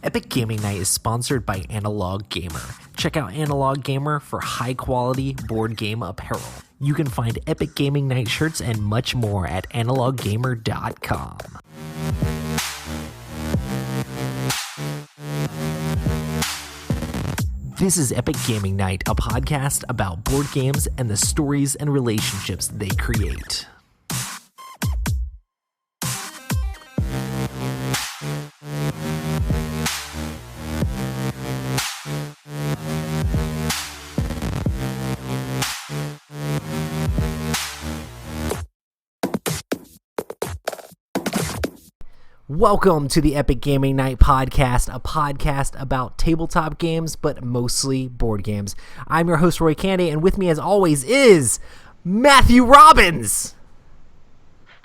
Epic Gaming Night is sponsored by Analog Gamer. Check out Analog Gamer for high-quality board game apparel. You can find Epic Gaming Night shirts and much more at analoggamer.com. This is Epic Gaming Night, a podcast about board games and the stories and relationships they create. Welcome to the Epic Gaming Night podcast, a podcast about tabletop games, but mostly board games. I'm your host, Roy Candy, and with me, as always, is Matthew Robbins.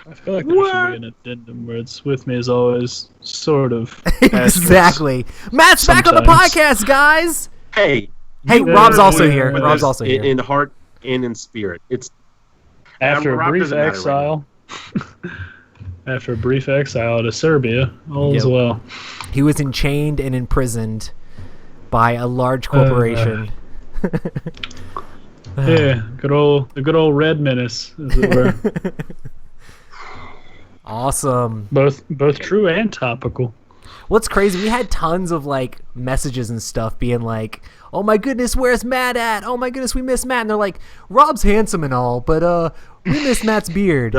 I feel like there should be an addendum where it's with me as always, sort of. Exactly. Matt's back on the podcast, guys. Hey, Rob's also here. Rob's also here. In heart and in spirit. It's after a brief exile. After a brief exile to Serbia, all is well. He was enchained and imprisoned by a large corporation. Yeah, the good old Red Menace, as it were. Awesome. Both true and topical. What's crazy, we had tons of like messages and stuff being like, oh my goodness, where's Matt at? Oh my goodness, we miss Matt. And they're like, Rob's handsome and all, but we miss Matt's beard.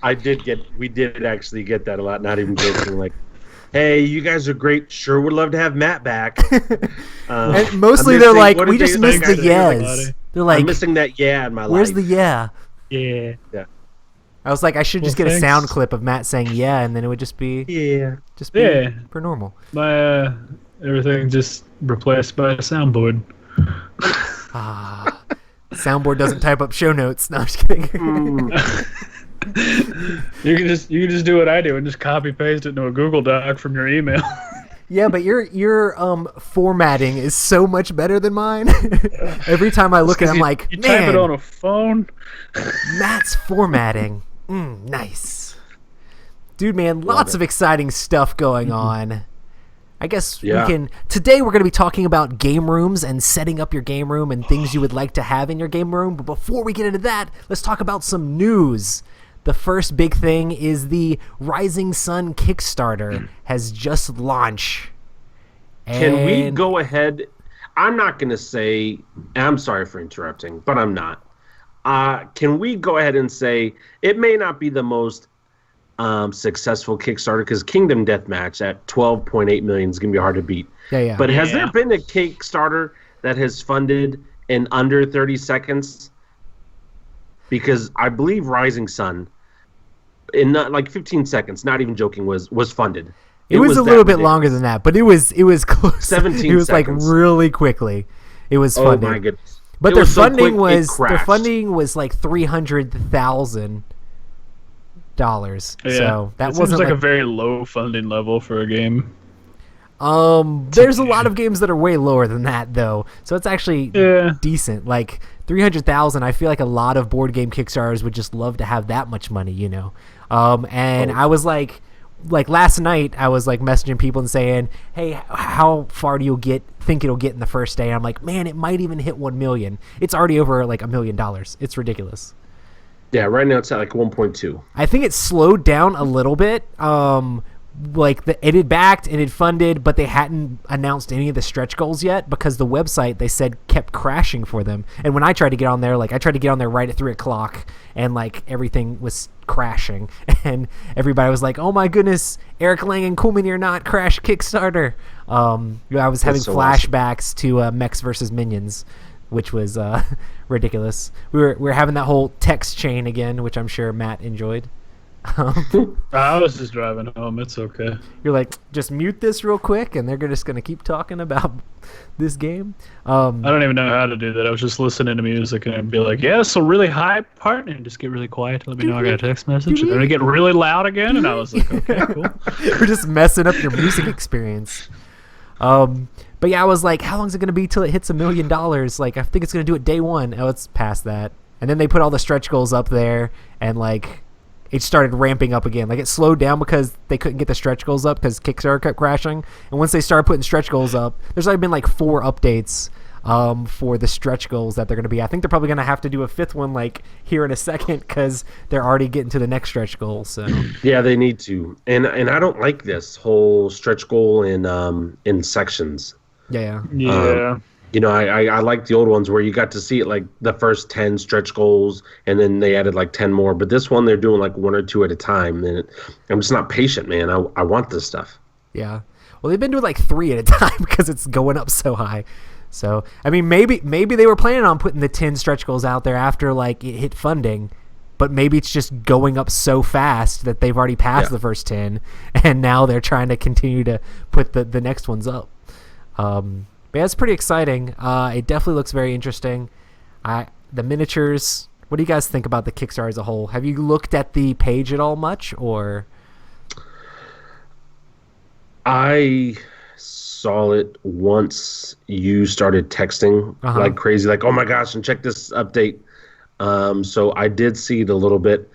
We did actually get that a lot, not even joking. Like, hey, you guys are great. Sure would love to have Matt back. And mostly they're like, we just missed the yes. They're like, I'm missing that yeah in my life. Where's the yeah? Yeah. I was like, I should just get a sound clip of Matt saying yeah, and then it would just be for normal. My everything just replaced by a soundboard. Soundboard doesn't type up show notes. No, I'm just kidding. You can just do what I do and just copy paste it into a Google Doc from your email. Yeah, but your formatting is so much better than mine. Every time I look at it, I'm like, you man, type it on a phone. Matt's formatting. Nice. Dude, man, lots of exciting stuff going on. I guess we can... Today we're going to be talking about game rooms and setting up your game room and things you would like to have in your game room. But before we get into that, let's talk about some news. The first big thing is the Rising Sun Kickstarter has just launched. Can we go ahead? I'm not going to say... I'm sorry for interrupting, but I'm not. Can we go ahead and say it may not be the most successful Kickstarter because Kingdom Deathmatch at 12.8 million is going to be hard to beat. Yeah. But has there been a Kickstarter that has funded in under 30 seconds? Because I believe Rising Sun, in not like 15 seconds, not even joking, was funded. It was a little bit longer than that, but it was close. 17 It was seconds. Like really quickly. It was funded. Oh my goodness. But their funding was like $300,000. Yeah, so that seems wasn't like a very low funding level for a game. There's a lot of games that are way lower than that though. So it's actually decent. Like 300,000, I feel like a lot of board game Kickstarters would just love to have that much money, you know. I was like last night I was like messaging people and saying, "Hey, how far do you think it'll get in the first day?" And I'm like, "Man, it might even hit 1 million." It's already over like $1 million. It's ridiculous. Yeah, right now it's at like 1.2. I think it slowed down a little bit. It had backed and it funded, but they hadn't announced any of the stretch goals yet because the website, they said, kept crashing for them. And when I tried to get on there, right at 3:00 and like everything was crashing. And everybody was like, oh my goodness, Eric Lang and Coolmini not crash Kickstarter. I was having flashbacks to Mechs vs. Minions, which was ridiculous. We were having that whole text chain again, which I'm sure Matt enjoyed. I was just driving home. It's okay. You're like, just mute this real quick, and they're just going to keep talking about this game. I don't even know how to do that. I was just listening to music, and I'd be like, yeah, it's a really high part, and just get really quiet. Let me know I got a text message. And then I get really loud again, and I was like, okay, cool. You're just messing up your music experience. But yeah, I was like, how long is it going to be till it hits $1 million? Like, I think it's going to do it day one. Oh, it's past that. And then they put all the stretch goals up there, and like, it started ramping up again. Like it slowed down because they couldn't get the stretch goals up because Kickstarter kept crashing. And once they started putting stretch goals up, there's like been like 4 updates for the stretch goals that they're going to be. I think they're probably going to have to do a 5th one like here in a second because they're already getting to the next stretch goal. So yeah, they need to. And I don't like this whole stretch goal in sections. yeah. Yeah. You know, I like the old ones where you got to see it like the first 10 stretch goals and then they added like 10 more. But this one, they're doing like 1 or 2 at a time. And I'm just not patient, man. I want this stuff. Yeah. Well, they've been doing like 3 at a time because it's going up so high. So, I mean, maybe they were planning on putting the 10 stretch goals out there after like it hit funding. But maybe it's just going up so fast that they've already passed the first 10. And now they're trying to continue to put the next ones up. But yeah, it's pretty exciting. It definitely looks very interesting. The miniatures. What do you guys think about the Kickstarter as a whole? Have you looked at the page at all much, or? I saw it once you started texting like crazy, like, oh my gosh, and check this update. So I did see it a little bit.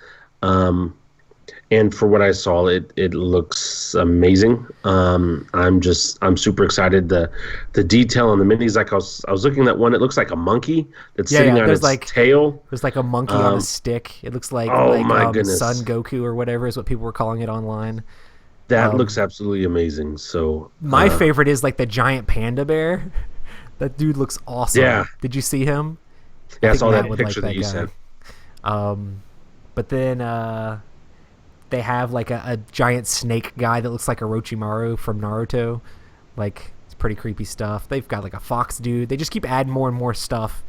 And for what I saw, it looks amazing. I'm super excited. The detail on the minis, like I was looking at one. It looks like a monkey that's sitting on its tail. There's like a monkey on a stick. It looks like my goodness, Son Goku or whatever is what people were calling it online. That looks absolutely amazing. So my favorite is like the giant panda bear. That dude looks awesome. Yeah. Did you see him? Yeah, I saw that picture that you sent. But then they have like a giant snake guy that looks like Orochimaru from Naruto. Like, it's pretty creepy stuff. They've got like a fox dude. They just keep adding more and more stuff.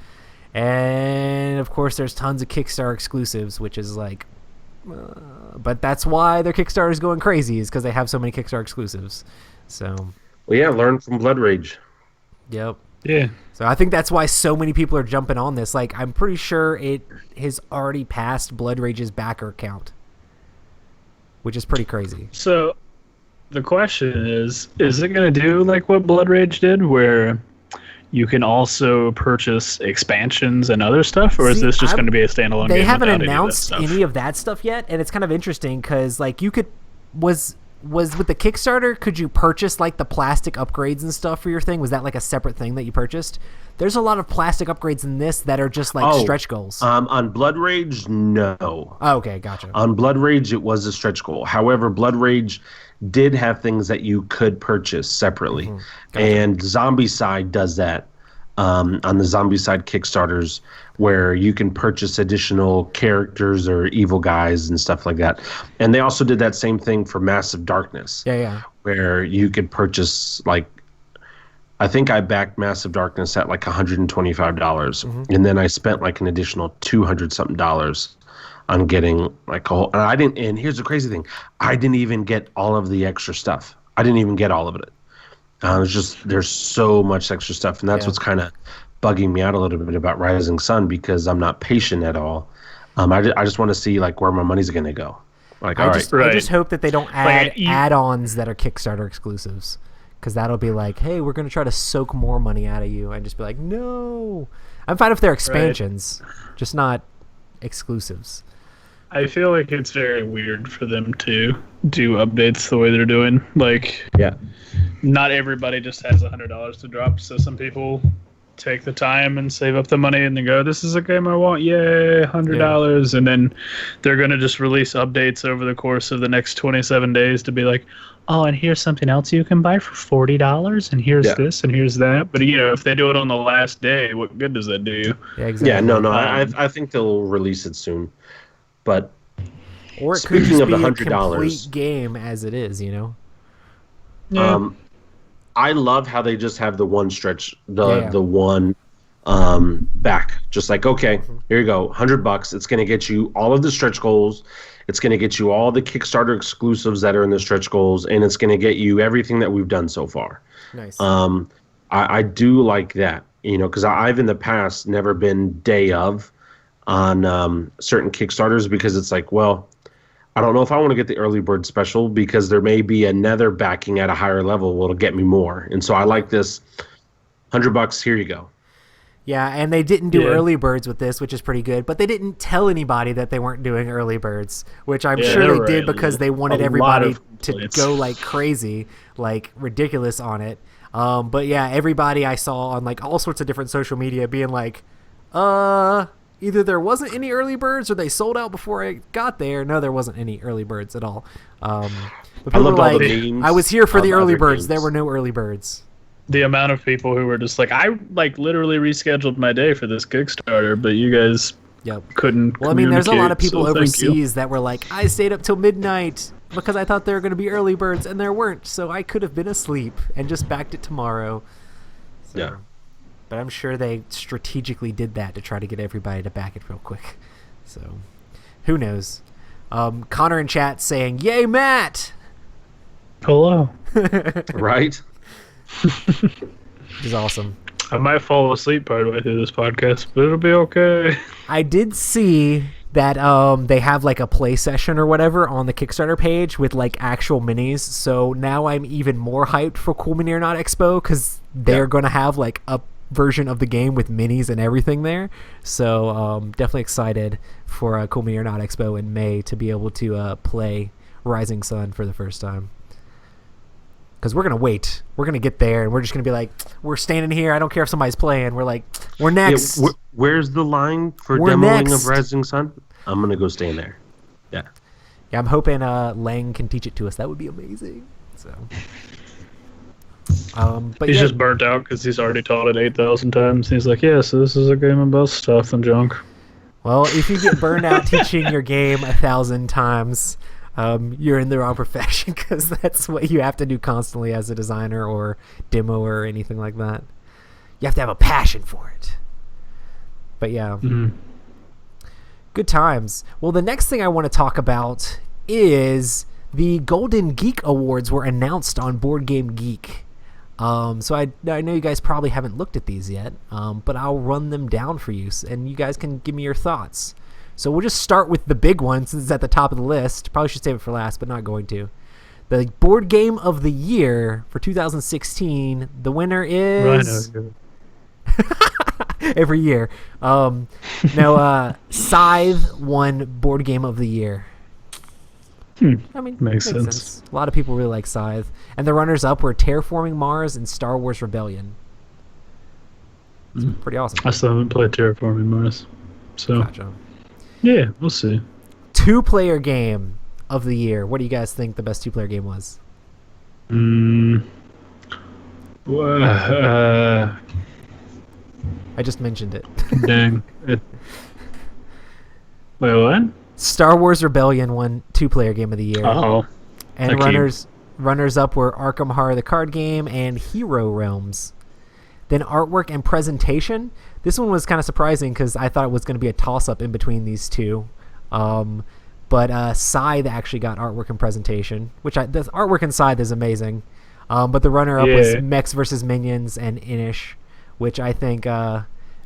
And of course, there's tons of Kickstarter exclusives, which is like, but that's why their Kickstarter is going crazy, is because they have so many Kickstarter exclusives. So, well, yeah, learn from Blood Rage. Yep. Yeah. So I think that's why so many people are jumping on this. Like, I'm pretty sure it has already passed Blood Rage's backer count, which is pretty crazy. So the question is it going to do like what Blood Rage did, where you can also purchase expansions and other stuff, or is this just going to be a standalone game? They haven't without announced any of that stuff yet, and it's kind of interesting because like you could was with the Kickstarter, could you purchase like the plastic upgrades and stuff for your thing? Was that like a separate thing that you purchased? There's a lot of plastic upgrades in this that are just like stretch goals. On Blood Rage, no. Oh, okay, gotcha. On Blood Rage, it was a stretch goal. However, Blood Rage did have things that you could purchase separately. Gotcha. And Zombicide does that on the Zombicide Kickstarters, where you can purchase additional characters or evil guys and stuff like that. And they also did that same thing for Massive Darkness. Yeah. Where you could purchase, like, I think I backed Massive Darkness at like $125, and then I spent like an additional $200-something on getting like a whole. And I didn't. And here's the crazy thing: I didn't even get all of the extra stuff. I didn't even get all of it. It's just there's so much extra stuff, and that's what's kind of bugging me out a little bit about Rising Sun, because I'm not patient at all. I just want to see like where my money's going to go. Like, I just hope that they don't add add-ons that are Kickstarter exclusives. Because that'll be like, hey, we're going to try to soak more money out of you. And just be like, no. I'm fine if they're expansions, just not exclusives. I feel like it's very weird for them to do updates the way they're doing. Like, not everybody just has $100 to drop. So some people take the time and save up the money and then go, this is a game I want, yay, $100. And then they're going to just release updates over the course of the next 27 days to be like, oh, and here's something else you can buy for $40, and here's this, and here's that. But, you know, if they do it on the last day, what good does that do you? Yeah, exactly. Yeah, no, I think they'll release it soon. But or it could just be a complete game as it is, you know? Yeah. I love how they just have the one stretch, the one back. Just like, okay, here you go, $100. It's going to get you all of the stretch goals. It's going to get you all the Kickstarter exclusives that are in the stretch goals, and it's going to get you everything that we've done so far. Nice. I do like that, you know, because I've in the past never been day of on certain Kickstarters, because it's like, well, I don't know if I want to get the early bird special because there may be another backing at a higher level that'll get me more. And so I like this $100. Here you go. Yeah, and they didn't do Yeah. early birds with this, which is pretty good. But they didn't tell anybody that they weren't doing early birds, which I'm Yeah, sure there they were did because they wanted a lot everybody of to complaints. go like crazy, like ridiculous on it. But yeah, everybody I saw on like all sorts of different social media being like, either there wasn't any early birds or they sold out before I got there. No, there wasn't any early birds at all. But people were loved all like, the memes I was here for of the early other birds. There games. were no early birds. The amount of people who were just like, I like literally rescheduled my day for this Kickstarter, but you guys Yep. couldn't. Well, I mean, there's a lot of people communicate, so thank you. overseas that were like, I stayed up till midnight because I thought there were going to be early birds, and there weren't, so I could have been asleep and just backed it tomorrow. So, Yeah. But I'm sure they strategically did that to try to get everybody to back it real quick. So, who knows? Connor in chat saying, "Yay, Matt!" Hello. Right? Which is awesome. I might fall asleep partway through this podcast, but it'll be okay. I did see that they have like a play session or whatever on the Kickstarter page with like actual minis. So now I'm even more hyped for Cool Mini or Not Expo because they're going to have like a version of the game with minis and everything there. So definitely excited for Cool Mini or Not Expo in May to be able to play Rising Sun for the first time. Because we're going to wait. We're going to get there, and we're just going to be like, we're standing here. I don't care if somebody's playing. We're like, we're next. Yeah, where's the line for We're demoing next. of Rising Sun? I'm going to go stand there. Yeah. Yeah, I'm hoping Lang can teach it to us. That would be amazing. So, but He's yeah, just burnt out because he's already taught it 8,000 times. He's like, yeah, so this is a game about stuff and junk. well, if you get burned out teaching your game 1,000 times, you're in the wrong profession because that's what you have to do constantly as a designer or demo or anything like that. You have to have a passion for it. But yeah. Good times. Well, the next thing I want to talk about is the Golden Geek Awards were announced on Board Game Geek. So I know you guys probably haven't looked at these yet, but I'll run them down for you, and you guys can give me your thoughts. So we'll just start with the big one since it's at the top of the list. Probably should save it for last, but not going to. The Board Game of the Year for 2016, the winner is... Rhino. Every year. Scythe won Board Game of the Year. I mean, Makes sense. A lot of people really like Scythe. And the runners-up were Terraforming Mars and Star Wars Rebellion. It's pretty awesome. I still haven't played Terraforming Mars. So, Gotcha. yeah, we'll see. Two-player game of the year. What do you guys think the best two-player game was? I just mentioned it. Dang. Wait, what? Star Wars Rebellion won two-player game of the year. Oh. And Okay. runners up were Arkham Horror the card game and Hero Realms. Then artwork and presentation. This one was kind of surprising because I thought it was going to be a toss-up in between these two. But Scythe actually got artwork and presentation, which the artwork in Scythe is amazing. But the runner-up was Yeah. Mechs vs. Minions and Inish, which I think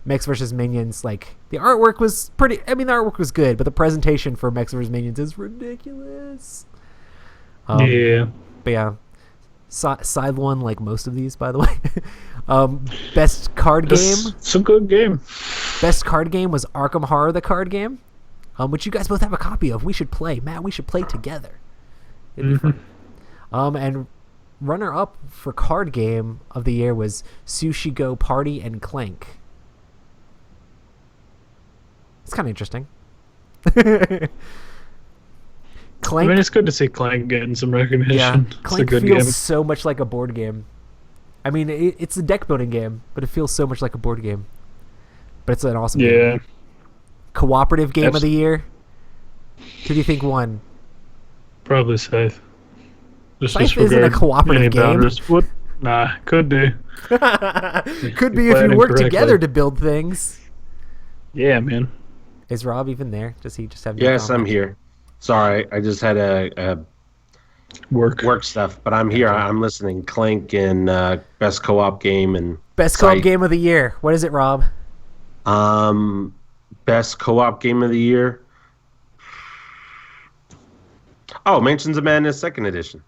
Mechs vs. Minions, like, the artwork was pretty... I mean, the artwork was good, but the presentation for Mechs vs. Minions is ridiculous. Yeah. But yeah, Scythe won like most of these, by the way. Best card game. It's a good game. Best card game was Arkham Horror the card game, which you guys both have a copy of. We should play. Matt, we should play together. It'd be fun. And runner-up for card game of the year was Sushi Go Party and Clank. It's kind of interesting. Clank, I mean, it's good to see Clank getting some recognition. yeah, It's a Clank good feels game. so much like a board game. I mean, it's a deck building game, but it feels so much like a board game. But it's an awesome game. Yeah. Cooperative game of the year. Who do you think won? Probably Scythe. Just Scythe isn't a disregard cooperative any game. boundaries. What? Nah, could be. Could be if played you work incorrectly. together to build things. Yeah, man. Is Rob even there? Does he just have no Yes, I'm comment? here. Sorry, I just had a work stuff, but I'm here. I'm listening. Clank and best co-op game and Best co-op Scythe. game of the year. What is it, Rob? Best co-op game of the year. Oh, Mansions of Madness 2nd edition.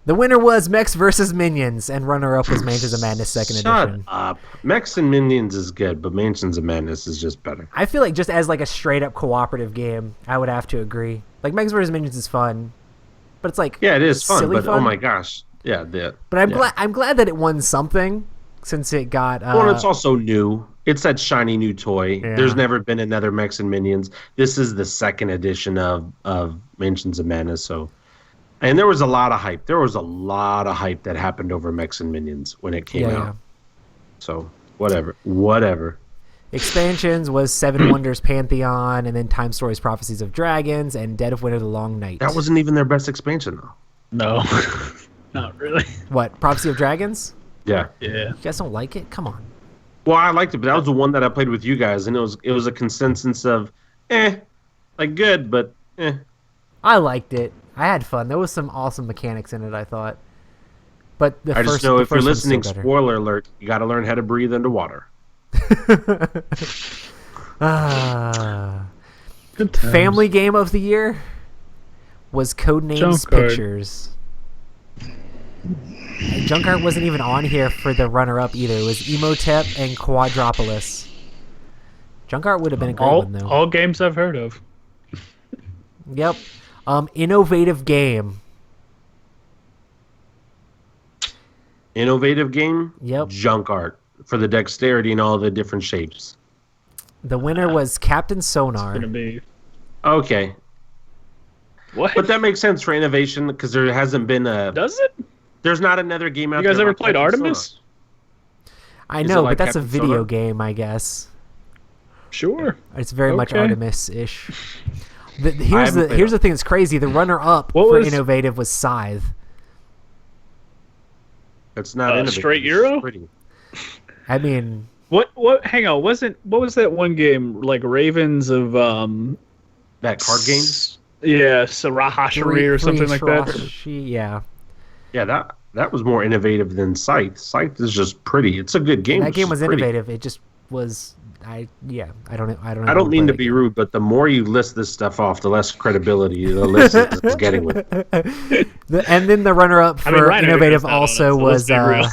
The winner was Mechs vs. Minions, and runner-up was Mansions of Madness Second Edition. Shut up. Mechs and Minions is good, but Mansions of Madness is just better. I feel like just as like a straight-up cooperative game, I would have to agree. Like Mechs vs. Minions is fun, but it's like it is fun, but fun. oh my gosh, yeah. But I'm glad that it won something since it got. Well, it's also new. It's that shiny new toy. Yeah. There's never been another Mechs and Minions. This is the second edition of Mansions of Madness, so. And there was a lot of hype. There was a lot of hype that happened over Mechs and Minions when it came out. Yeah. So, whatever. Expansions was Seven Wonders Pantheon, and then Time Stories Prophecies of Dragons, and Dead of Winter the Long Night. That wasn't even their best expansion, though. No, not really. What, Prophecy of Dragons? Yeah. Yeah. You guys don't like it? Come on. Well, I liked it, but that was the one that I played with you guys, and it was a consensus of, like good, but I liked it. I had fun. There was some awesome mechanics in it, I thought. But I just know if you're listening, spoiler alert, you got to learn how to breathe underwater. Family game of the year was Codenames Pictures. Junkart wasn't even on here for the runner-up either. It was Emotep and Quadropolis. Junkart would have been a great one, though. All games I've heard of. Yep. Innovative game. Innovative game? Yep. Junkart for the dexterity and all the different shapes. The winner was Captain Sonar. It's gonna be okay. What? But that makes sense for innovation because there hasn't been a. Does it? There's not another game out You there. guys ever like played Captain Artemis? Sonar. I Is know, it like but that's a Captain video Sonar? game, I guess. Sure. It's very much Okay. Artemis-ish. Here's haven't played the thing that's crazy. The runner-up What for was- innovative was Scythe. It's not innovative. Straight it's Euro? pretty. I mean, What? Hang on. What was that one game like Ravens of That card game? Yeah, Sarahashari or something like that. Yeah. Yeah, that was more innovative than Scythe. Scythe is just pretty. It's a good game. That it's game just was pretty. innovative. It just was. I don't. I don't mean to be rude, but the more you list this stuff off, the less credibility the list is getting with it. And then the runner-up for Ryan innovative agrees on it, also so let's was be real.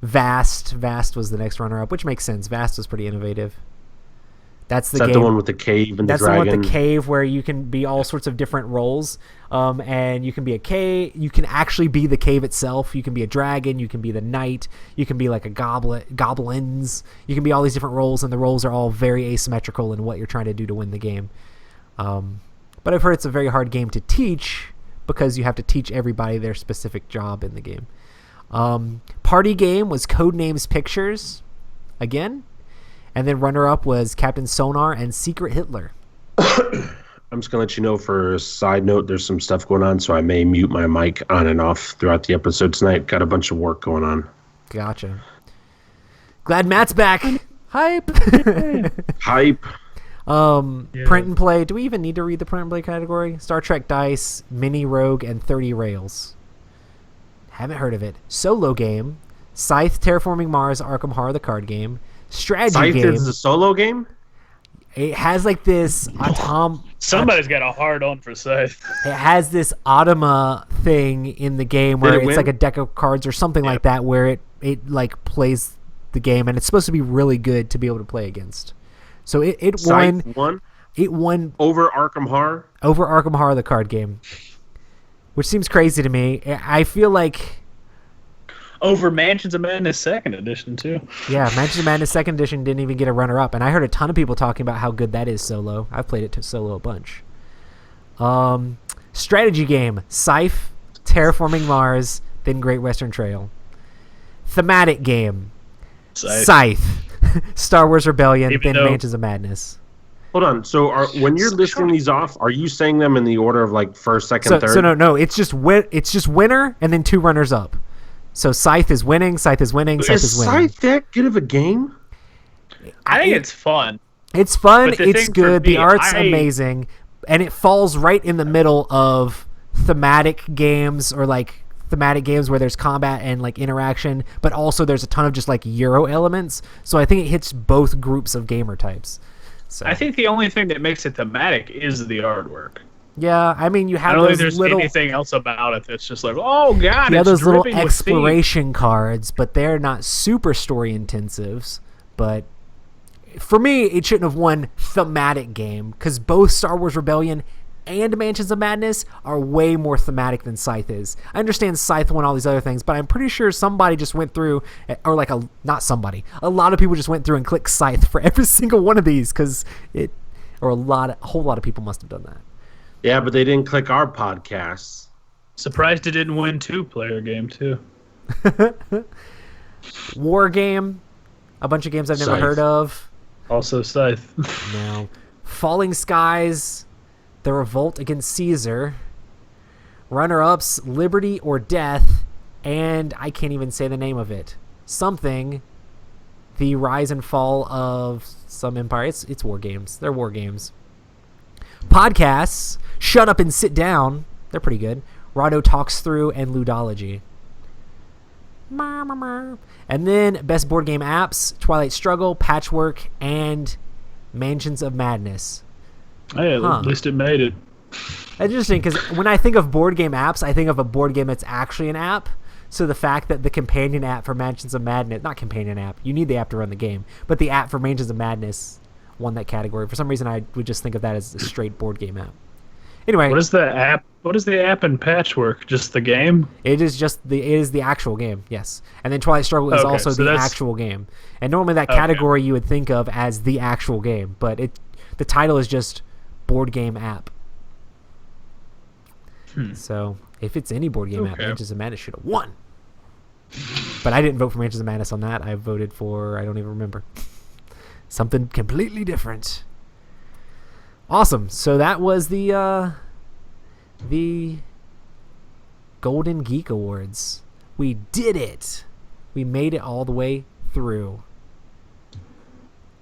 Vast. Vast was the next runner-up, which makes sense. Vast was pretty innovative. That's the Is that game. the one with the cave and That's the dragon? the one with the cave where you can be all sorts of different roles. And you can be a cave. You can actually be the cave itself. You can be a dragon. You can be the knight. You can be like a goblins. You can be all these different roles, and the roles are all very asymmetrical in what you're trying to do to win the game. But I've heard it's a very hard game to teach because you have to teach everybody their specific job in the game. Party game was Codenames Pictures, again. And then runner-up was Captain Sonar and Secret Hitler. I'm just going to let you know for a side note, there's some stuff going on, so I may mute my mic on and off throughout the episode tonight. Got a bunch of work going on. Gotcha. Glad Matt's back. Hype. Hype. Print and play. Do we even need to read the print and play category? Star Trek Dice, Mini Rogue, and 30 Rails. Haven't heard of it. Solo game. Scythe, Terraforming Mars, Arkham Horror, the card game. Strategy Scythe game. is the solo game? It has like this Somebody's got a hard on for Scythe. It has this Automa thing in the game where Did it it's win? like a deck of cards or something like that where it like plays the game, and it's supposed to be really good to be able to play against. So it won. Scythe won? It won Over Arkham Horror? over Arkham Horror, the card game, which seems crazy to me. I feel like, Over Mansions of Madness Second Edition too. yeah, Mansions of Madness Second Edition didn't even get a runner-up, and I heard a ton of people talking about how good that is solo. I've played it solo a bunch. Strategy game, Scythe, Terraforming Mars, then Great Western Trail. Thematic game, Scythe, Star Wars Rebellion, Even then though- Mansions of Madness. Hold on. So when you're listing these off, are you saying them in the order of like first, second, third? So no, it's just winner and then two runners up. So Scythe is winning, Scythe is winning, Scythe is winning. Scythe that good of a game? I think it's fun. It's fun. But the It's thing for good. The me, art's I- amazing, and it falls right in the middle of thematic games or like thematic games where there's combat and like interaction, but also there's a ton of just like Euro elements. So I think it hits both groups of gamer types. So I think the only thing that makes it thematic is the artwork. Yeah, I mean, you I have don't think those there's little, anything else about it that's just like, oh god, you have it's those little dripping with theme. exploration cards, but they're not super story intensives. But for me, it shouldn't have won thematic game because both Star Wars Rebellion and Mansions of Madness are way more thematic than Scythe is. I understand Scythe won all these other things, but I'm pretty sure somebody just went through, or like not somebody, a lot of people just went through and clicked Scythe for every single one of these because a whole lot of people must have done that. Yeah, but they didn't click our podcasts. Surprised it didn't win 2-player game too. War Game, a bunch of games I've never Scythe. heard of. Also Scythe. No. Falling Skies, The Revolt Against Caesar, runner-ups Liberty or Death, and I can't even say the name of it. Something, the rise and fall of some empire. It's war games. They're war games. Podcasts, Shut Up and Sit Down. They're pretty good. Rado Talks Through and Ludology. And then best board game apps, Twilight Struggle, Patchwork, and Mansions of Madness. Hey, at least it made it. That's interesting because when I think of board game apps, I think of a board game that's actually an app. So the fact that the companion app for Mansions of Madness, not companion app, you need the app to run the game, but the app for Mansions of Madness won that category. For some reason, I would just think of that as a straight board game app. Anyway, What is the app? What is the app in Patchwork? Just the game? it is the actual game, yes. And then Twilight Struggle is Okay, also so the that's- actual game. And normally that Okay. category you would think of as the actual game, but the title is just board game app. So if it's any board game app, Okay. Mansions of Madness should have won. But I didn't vote for Mansions of Madness on that. I voted for, I don't even remember, something completely different. Awesome. So that was the Golden Geek Awards. We did it. We made it all the way through.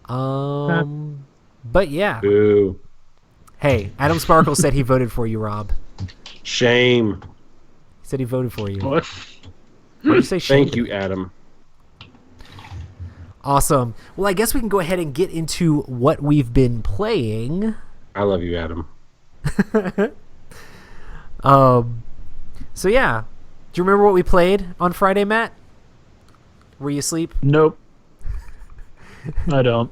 But yeah. Boo. Hey, Adam Sparkle said he voted for you, Rob. Shame. He said he voted for you. What? What did you say? Shane? Thank you, Adam. Awesome. Well, I guess we can go ahead and get into what we've been playing. I love you, Adam. So yeah. Do you remember what we played on Friday, Matt? Were you asleep? Nope. I don't.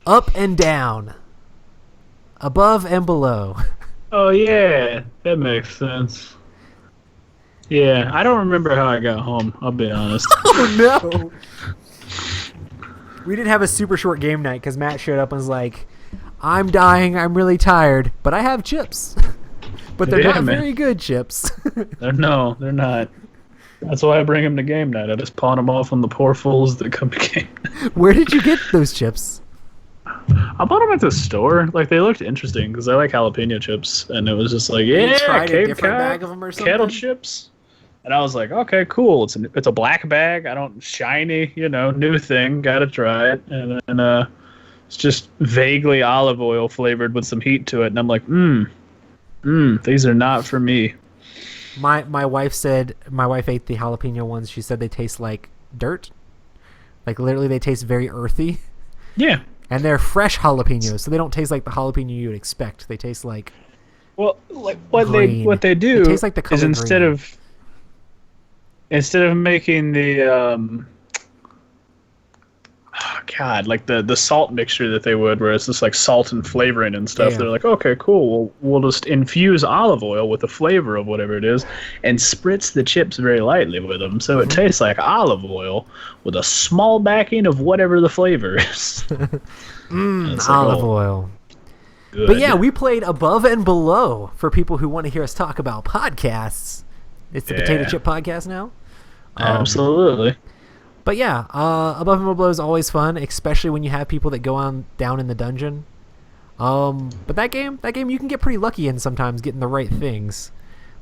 Up and down. Above and below. Oh yeah, that makes sense. Yeah, I don't remember how I got home. I'll be honest. Oh no. We didn't have a super short game night because Matt showed up and was like, I'm dying, I'm really tired, but I have chips. But they're Yeah, not man. very good chips. No, they're not. That's why I bring them to game night. I just pawn them off on the poor fools that come to game night. Where did you get those chips? I bought them at the store. Like, they looked interesting because I like jalapeno chips. And it was just like, yeah, tried a Cape different Cod bag of 'em or kettle something? chips. And I was like, okay, cool. It's a black bag. I don't shiny, new thing. Got to try it. And then it's just vaguely olive oil flavored with some heat to it. And I'm like, these are not for me. My wife ate the jalapeno ones. She said they taste like dirt. Like literally they taste very earthy. Yeah. And they're fresh jalapenos, so they don't taste like the jalapeno you would expect. They taste like Well, like what green. they do It tastes like the is color instead green. of making the like the salt mixture that they would, where it's just like salt and flavoring and stuff. Yeah. They're like, okay, cool. We'll just infuse olive oil with the flavor of whatever it is, and spritz the chips very lightly with them, so it tastes like olive oil with a small backing of whatever the flavor is. It's like, olive oh, oil. good. But yeah, we played Above and Below for people who want to hear us talk about podcasts. It's the Potato Yeah. Chip Podcast now. Absolutely. But yeah, Above and Below is always fun, especially when you have people that go on down in the dungeon. But that game you can get pretty lucky in sometimes getting the right things.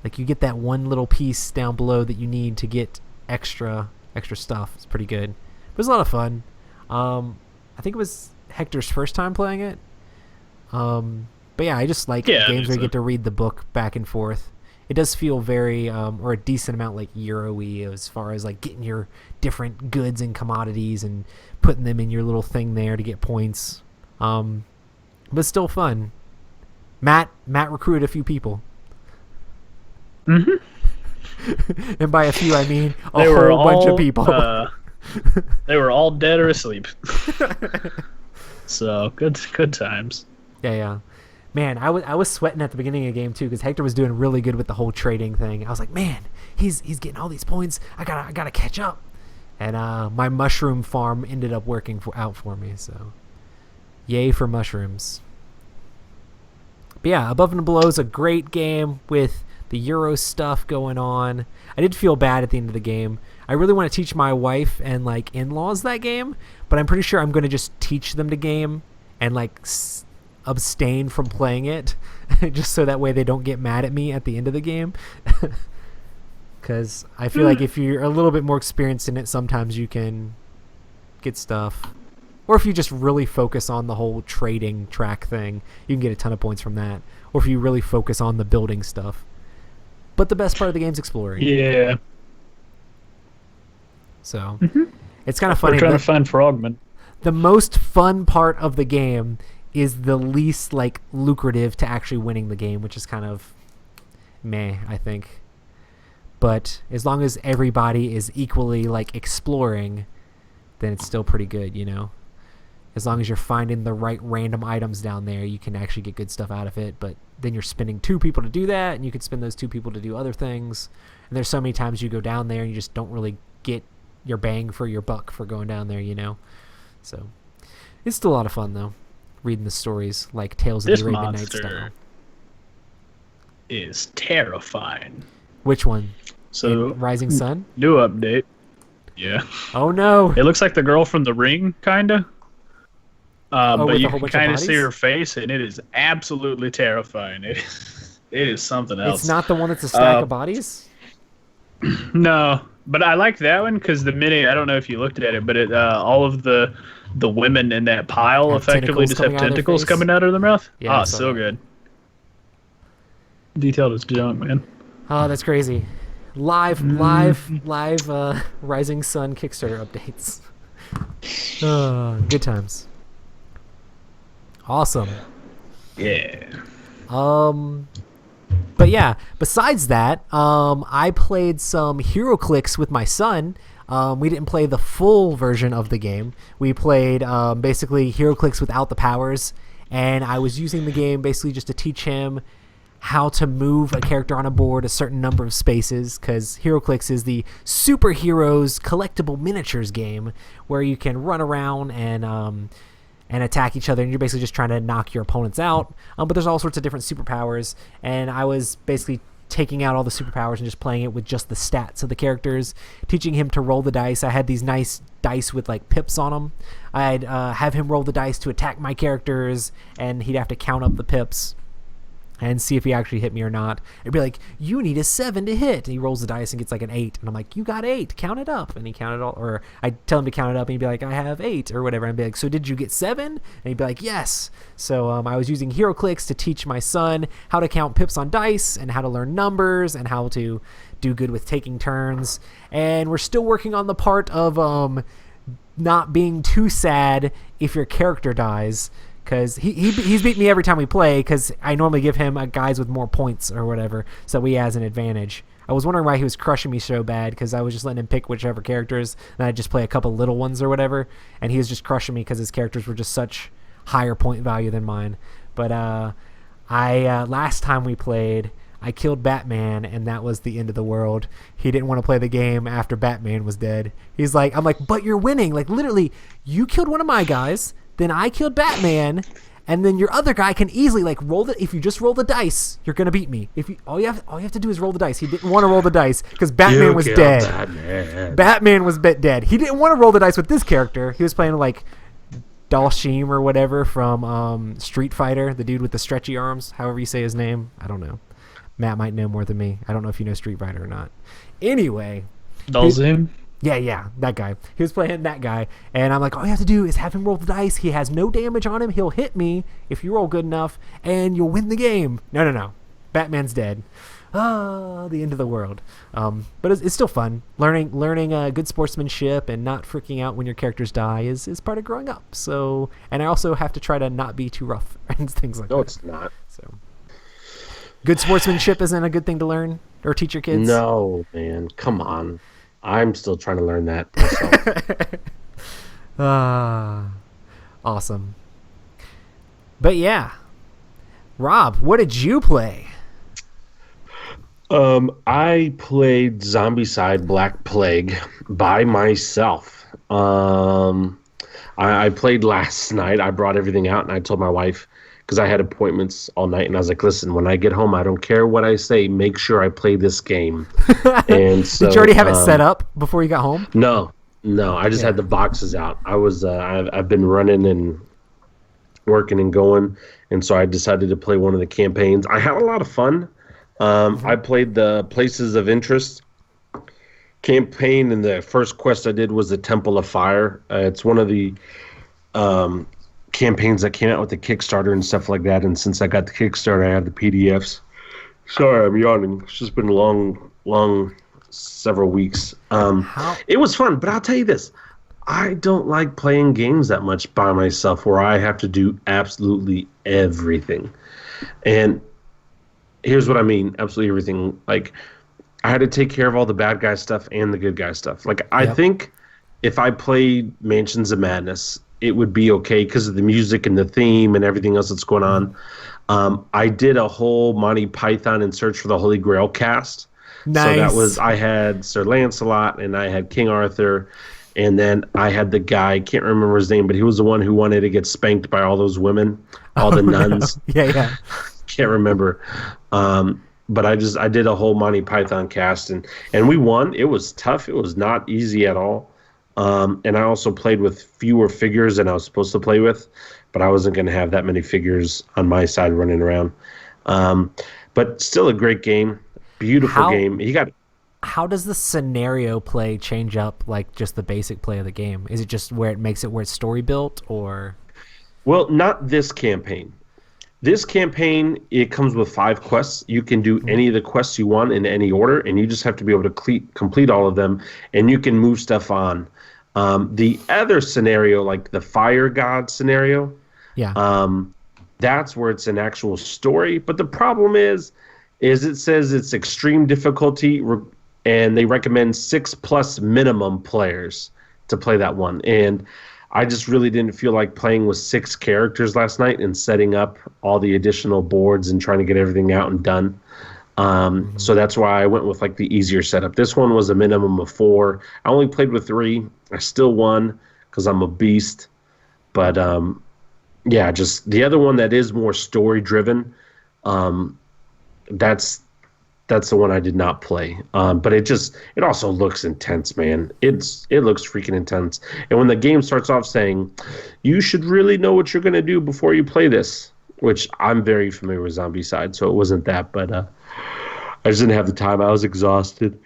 Like you get that one little piece down below that you need to get extra stuff. It's pretty good. It was a lot of fun. I think it was Hector's first time playing it. But yeah, I just like Yeah, I games think where you so. get to read the book back and forth. It does feel very, or a decent amount like Euro-y as far as like getting your different goods and commodities and putting them in your little thing there to get points. But still fun. Matt recruited a few people. Mm-hmm. And by a few, I mean a They whole were bunch all, of people. They were all dead or asleep. So good times. Yeah. Man, I was sweating at the beginning of the game too because Hector was doing really good with the whole trading thing. I was like, man, he's getting all these points. I gotta catch up. And my mushroom farm ended up working out for me. So, yay for mushrooms. But yeah, Above and Below is a great game with the Euro stuff going on. I did feel bad at the end of the game. I really want to teach my wife and like in-laws that game, but I'm pretty sure I'm going to just teach them the game and like abstain from playing it just so that way they don't get mad at me at the end of the game. Because I feel like if you're a little bit more experienced in it, sometimes you can get stuff. Or if you just really focus on the whole trading track thing, you can get a ton of points from that. Or if you really focus on the building stuff. But the best part of the game is exploring. Yeah. So it's kind of funny. We're trying to find Frogman. The most fun part of the game is the least like lucrative to actually winning the game, which is kind of meh, I think. But as long as everybody is equally like exploring, then it's still pretty good, you know. As long as you're finding the right random items down there, you can actually get good stuff out of it. But then you're spending 2 people to do that, and you can spend those 2 people to do other things. And there's so many times you go down there and you just don't really get your bang for your buck for going down there, you know. So it's still a lot of fun though, reading the stories like Tales of the Arabian Nights style. Is terrifying. Which one? So Rising Sun? New update. Yeah. Oh no. It looks like the girl from The Ring, kinda. But you can kind of see her face, and it is absolutely terrifying. It is something else. It's not the one that's a stack of bodies? No, but I like that one because the minute, I don't know if you looked at it, but all of the women in that pile have effectively just have tentacles coming out of their mouth. Yeah, So good. Detailed as junk, man. Oh, that's crazy. Live Rising Sun Kickstarter updates. Good times. Awesome. Yeah. But yeah, besides that, I played some HeroClix with my son. We didn't play the full version of the game. We played basically HeroClix without the powers, and I was using the game basically just to teach him how to move a character on a board a certain number of spaces, because HeroClix is the superheroes collectible miniatures game where you can run around and attack each other, and you're basically just trying to knock your opponents out. But there's all sorts of different superpowers, and I was basically taking out all the superpowers and just playing it with just the stats of the characters, teaching him to roll the dice. I had these nice dice with like pips on them. I'd have him roll the dice to attack my characters, and he'd have to count up the pips and see if he actually hit me or not. It'd be like, you need a 7 to hit. And he rolls the dice and gets like an 8. And I'm like, you got 8. Count it up. And he counted all, or I'd tell him to count it up and he'd be like, I have 8 or whatever. And I'd be like, so did you get 7? And he'd be like, yes. So I was using HeroClix to teach my son how to count pips on dice and how to learn numbers and how to do good with taking turns. And we're still working on the part of not being too sad if your character dies. Because he's beat me every time we play, because I normally give him guys with more points or whatever, so he has an advantage. I was wondering why he was crushing me so bad, because I was just letting him pick whichever characters, and I'd just play a couple little ones or whatever, and he was just crushing me because his characters were just such higher point value than mine. But last time we played, I killed Batman, and that was the end of the world. He didn't want to play the game after Batman was dead. I'm like, but you're winning. Like, literally, you killed one of my guys, then I killed Batman, and then your other guy can easily like roll if you just roll the dice, you're gonna beat me. All you have to do is roll the dice. He didn't want to roll the dice because Batman was dead. Batman was dead. He didn't want to roll the dice with this character. He was playing like Dalshim or whatever from Street Fighter, the dude with the stretchy arms, however you say his name. I don't know. Matt might know more than me. I don't know if you know Street Fighter or not. Anyway, Dalshim. Yeah, that guy. He was playing that guy, and I'm like, all you have to do is have him roll the dice. He has no damage on him. He'll hit me if you roll good enough, and you'll win the game. No. Batman's dead. The end of the world. But it's still fun. Learning good sportsmanship and not freaking out when your characters die is part of growing up. So, and I also have to try to not be too rough and things like that. No, it's not. So, Good sportsmanship isn't a good thing to learn or teach your kids? No, man. Come on. I'm still trying to learn that myself. Awesome. But yeah. Rob, what did you play? I played Zombicide Black Plague by myself. I played last night. I brought everything out, and I told my wife, because I had appointments all night, and I was like, listen, when I get home, I don't care what I say. Make sure I play this game. And so, did you already have it set up before you got home? No. I just had the boxes out. I was I've been running and working and going, and so I decided to play one of the campaigns. I had a lot of fun. I played the Places of Interest campaign, and the first quest I did was the Temple of Fire. It's one of the campaigns that came out with the Kickstarter and stuff like that, and since I got the Kickstarter, I had the PDFs. Sorry, I'm yawning. It's just been a long several weeks. It was fun, but I'll tell you this. I don't like playing games that much by myself where I have to do absolutely everything. And here's what I mean, absolutely everything. Like, I had to take care of all the bad guy stuff and the good guy stuff. Like, I think if I played Mansions of Madness, it would be okay because of the music and the theme and everything else that's going on. I did a whole Monty Python and Search for the Holy Grail cast. Nice. So I had Sir Lancelot and I had King Arthur. And then I had the guy, I can't remember his name, but he was the one who wanted to get spanked by all those women, all the nuns. No. Yeah. Can't remember. But I did a whole Monty Python cast, and we won. It was tough. It was not easy at all. And I also played with fewer figures than I was supposed to play with, but I wasn't going to have that many figures on my side running around. But still a great game. Beautiful game. How does the scenario play change up, like just the basic play of the game? Is it just where it's story built, or? Well, not this campaign. This campaign, it comes with 5 quests. You can do any of the quests you want in any order, and you just have to be able to complete all of them, and you can move stuff on. The other scenario, like the Fire God scenario, that's where it's an actual story. But the problem is it says it's extreme difficulty, and they recommend 6+ minimum players to play that one. And I just really didn't feel like playing with 6 characters last night and setting up all the additional boards and trying to get everything out and done. So that's why I went with like the easier setup. This one was a minimum of 4. I only played with 3. I still won because I'm a beast. But just the other one that is more story driven, that's the one I did not play. But it also looks intense, man. It looks freaking intense. And when the game starts off saying, you should really know what you're going to do before you play this, which I'm very familiar with Zombicide, so it wasn't that. But I just didn't have the time. I was exhausted.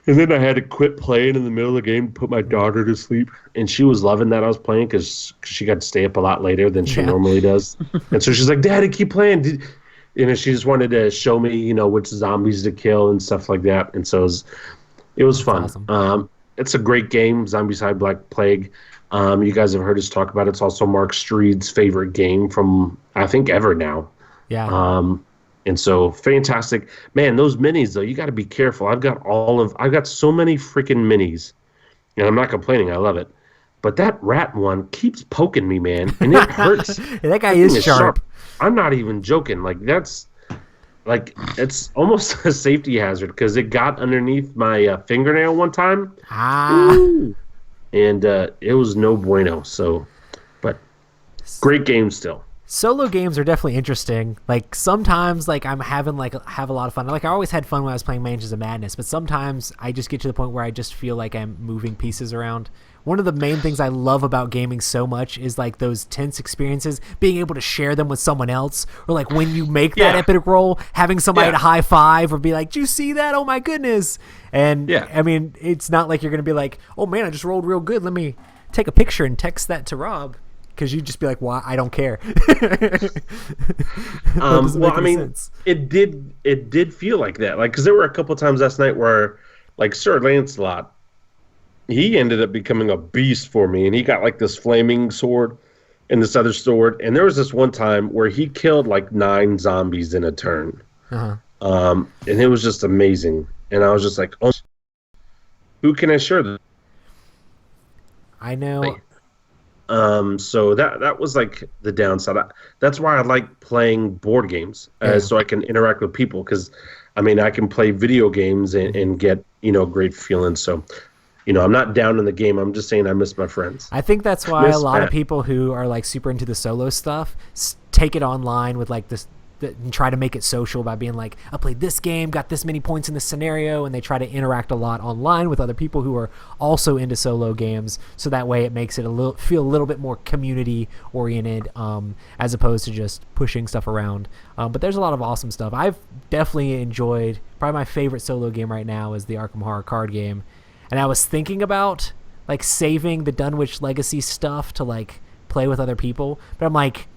And then I had to quit playing in the middle of the game to put my daughter to sleep. And she was loving that I was playing because she got to stay up a lot later than she normally does. And so she's like, Daddy, keep playing. She just wanted to show me, which zombies to kill and stuff like that. And so it was fun. Awesome. It's a great game, Zombicide Black Plague. You guys have heard us talk about it. It's also Mark Streed's favorite game from, I think, ever now. Yeah. And so fantastic. Man, those minis, though, you got to be careful. I've got so many freaking minis. And I'm not complaining. I love it. But that rat one keeps poking me, man. And it hurts. That guy is sharp. I'm not even joking. It's almost a safety hazard because it got underneath my fingernail one time. And it was no bueno. So, but great game still. Solo games are definitely interesting. Like sometimes, have a lot of fun. Like I always had fun when I was playing Mansions of Madness, but sometimes I just get to the point where I just feel like I'm moving pieces around. One of the main things I love about gaming so much is like those tense experiences, being able to share them with someone else, or like when you make that epic roll, having somebody to high five or be like, "Did you see that? Oh my goodness!" And I mean, it's not like you're gonna be like, "Oh man, I just rolled real good. Let me take a picture and text that to Rob." Because you'd just be like, "Why? I don't care." Sense. It did feel like that. Like, because there were a couple times last night where, like, Sir Lancelot, he ended up becoming a beast for me, and he got like this flaming sword and this other sword. And there was this one time where he killed like 9 zombies in a turn. Uh-huh. And it was just amazing. And I was just like, oh, who can I share this? I know. So that was like the downside. That's why I like playing board games, so I can interact with people. Because, I mean, I can play video games and get great feelings. So, I'm not down in the game. I'm just saying I miss my friends. I think that's why a lot of people who are like super into the solo stuff take it online with like this and try to make it social by being like, I played this game, got this many points in this scenario, and they try to interact a lot online with other people who are also into solo games, so that way it makes it feel a little bit more community oriented, as opposed to just pushing stuff around. But there's a lot of awesome stuff. I've definitely enjoyed, probably my favorite solo game right now is the Arkham Horror card game, and I was thinking about like saving the Dunwich Legacy stuff to like play with other people, but I'm like,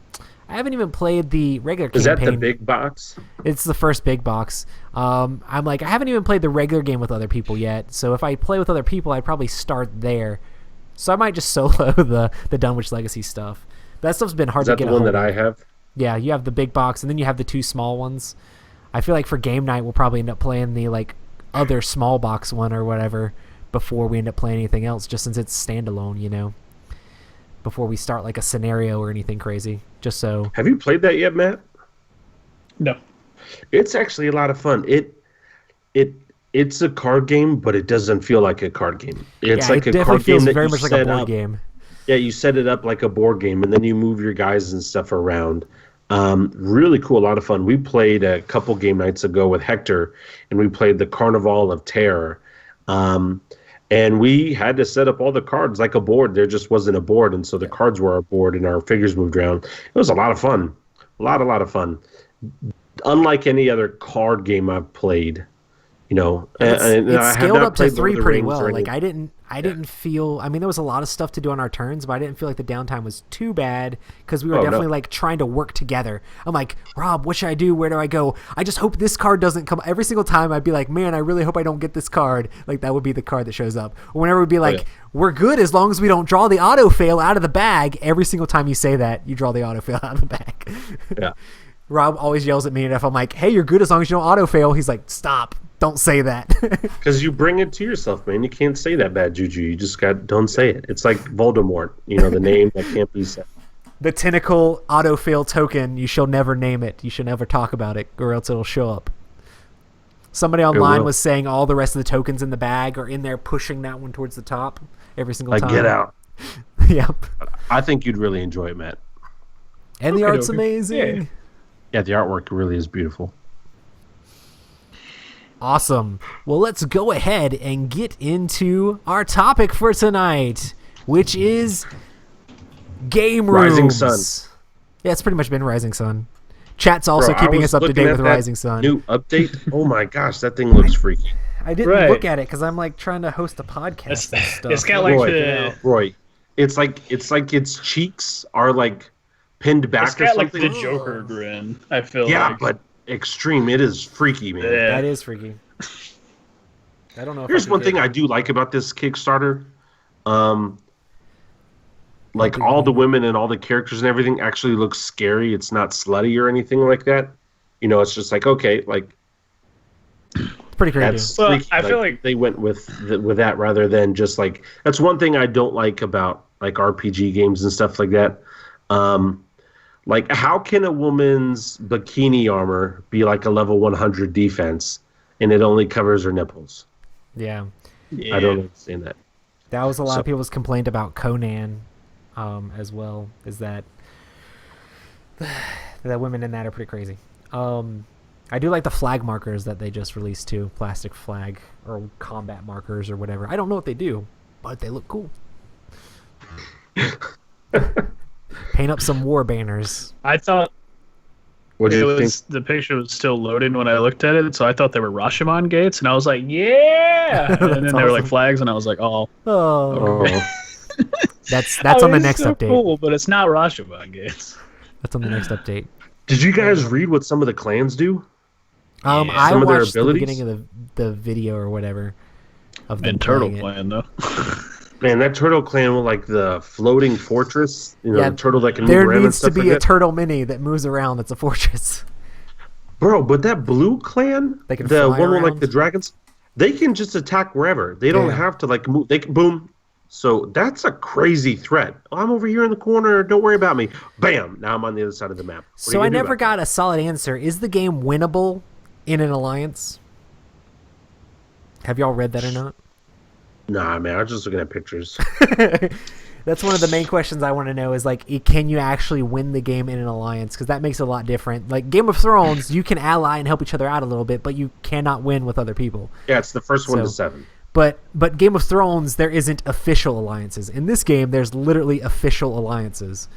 I haven't even played the regular campaign. Is that the big box? It's the first big box. I'm like, I haven't even played the regular game with other people yet. So if I play with other people, I'd probably start there. So I might just solo the Dunwich Legacy stuff. That stuff's been hard to get a hold of. Is that the one that I have? Yeah, you have the big box, and then you have the two small ones. I feel like for game night, we'll probably end up playing the like other small box one or whatever before we end up playing anything else, just since it's standalone, before we start like a scenario or anything crazy. Just so. Have you played that yet, Matt? No. It's actually a lot of fun. It's a card game, but it doesn't feel like a card game. It's like a card game that very you much like set a board up. game. Yeah, you set it up like a board game, and then you move your guys and stuff around. Really cool, a lot of fun. We played a couple game nights ago with Hector, and we played the Carnival of Terror. And we had to set up all the cards like a board. There just wasn't a board, and so the cards were our board, and our figures moved around. It was a lot of fun. A lot of fun. Unlike any other card game I've played, It scaled up to 3 pretty well. Like I didn't feel. I mean, there was a lot of stuff to do on our turns, but I didn't feel like the downtime was too bad because we were definitely like trying to work together. I'm like, Rob, what should I do? Where do I go? I just hope this card doesn't come. Every single time I'd be like, man, I really hope I don't get this card. Like that would be the card that shows up. Or whenever we'd be like, we're good as long as we don't draw the auto fail out of the bag. Every single time you say that, you draw the auto fail out of the bag. Yeah. Rob always yells at me, and if I'm like, hey, you're good as long as you don't auto fail, he's like, stop. Don't say that. Because you bring it to yourself, man. You can't say that bad juju. You just don't say it. It's like Voldemort, the name that can't be said. The tentacle autofill token, you shall never name it. You should never talk about it, or else it'll show up. Somebody online was saying all the rest of the tokens in the bag are in there pushing that one towards the top every single time. Get out. Yep. I think you'd really enjoy it, Matt. And the art's amazing. Yeah, the artwork really is beautiful. Awesome. Well, let's go ahead and get into our topic for tonight, which is game rooms. Rising Sun. Yeah, it's pretty much been Rising Sun. Chat's also keeping us up to date with Rising Sun. New update. Oh my gosh, that thing looks freaky. I didn't look at it because I'm like trying to host a podcast and stuff. It's got like Roy. It's like its cheeks are like pinned back. It's got or like something. the Joker grin. I feel. Yeah, like. but extreme. It is freaky, man. Yeah. That is freaky. I don't know. Here's one thing I do like about this Kickstarter. Like all the women and all the characters and everything actually looks scary. It's not slutty or anything like that. It's just like, okay, like it's pretty creepy. that's well, freaky. I feel like they went with that rather than just like, that's one thing I don't like about like RPG games and stuff like that. Like, how can a woman's bikini armor be like a level 100 defense and it only covers her nipples? Yeah. I don't understand that. That was a lot of people's complaint about Conan as well, is that the women in that are pretty crazy. I do like the flag markers that they just released too, plastic flag or combat markers or whatever. I don't know what they do, but they look cool. Paint up some war banners. I thought What do you think? the picture was still loading when I looked at it, so I thought they were Rashomon gates, and I was like, yeah! And then they were like flags, and I was like, oh. That's on the next update. Cool, but it's not Rashomon gates. That's on the next update. Did you guys read what some of the clans do? I Some of their watched the abilities? beginning of the video or whatever of them And Turtle playing it. Clan, though. Man, that turtle clan with like the floating fortress, Yeah, the turtle that can move There around and needs to stuff be like a that. turtle mini that moves around that's a fortress. Bro, but that blue clan, They can the fly one with like around. the dragons, they can just attack wherever. They don't Yeah. have to like move. They can boom. So that's a crazy threat. I'm over here in the corner. Don't worry about me. Bam! Now I'm on the other side of the map. What are you So I gonna do never about got a solid answer. Is the game winnable in an alliance? Have y'all read that or not? that? Nah, man. I was just looking at pictures. That's one of the main questions I want to know is like, can you actually win the game in an alliance? Because that makes it a lot different. Like Game of Thrones, you can ally and help each other out a little bit, but you cannot win with other people. Yeah, it's the first one to So- 7. But Game of Thrones, there isn't official alliances. In this game, there's literally official alliances,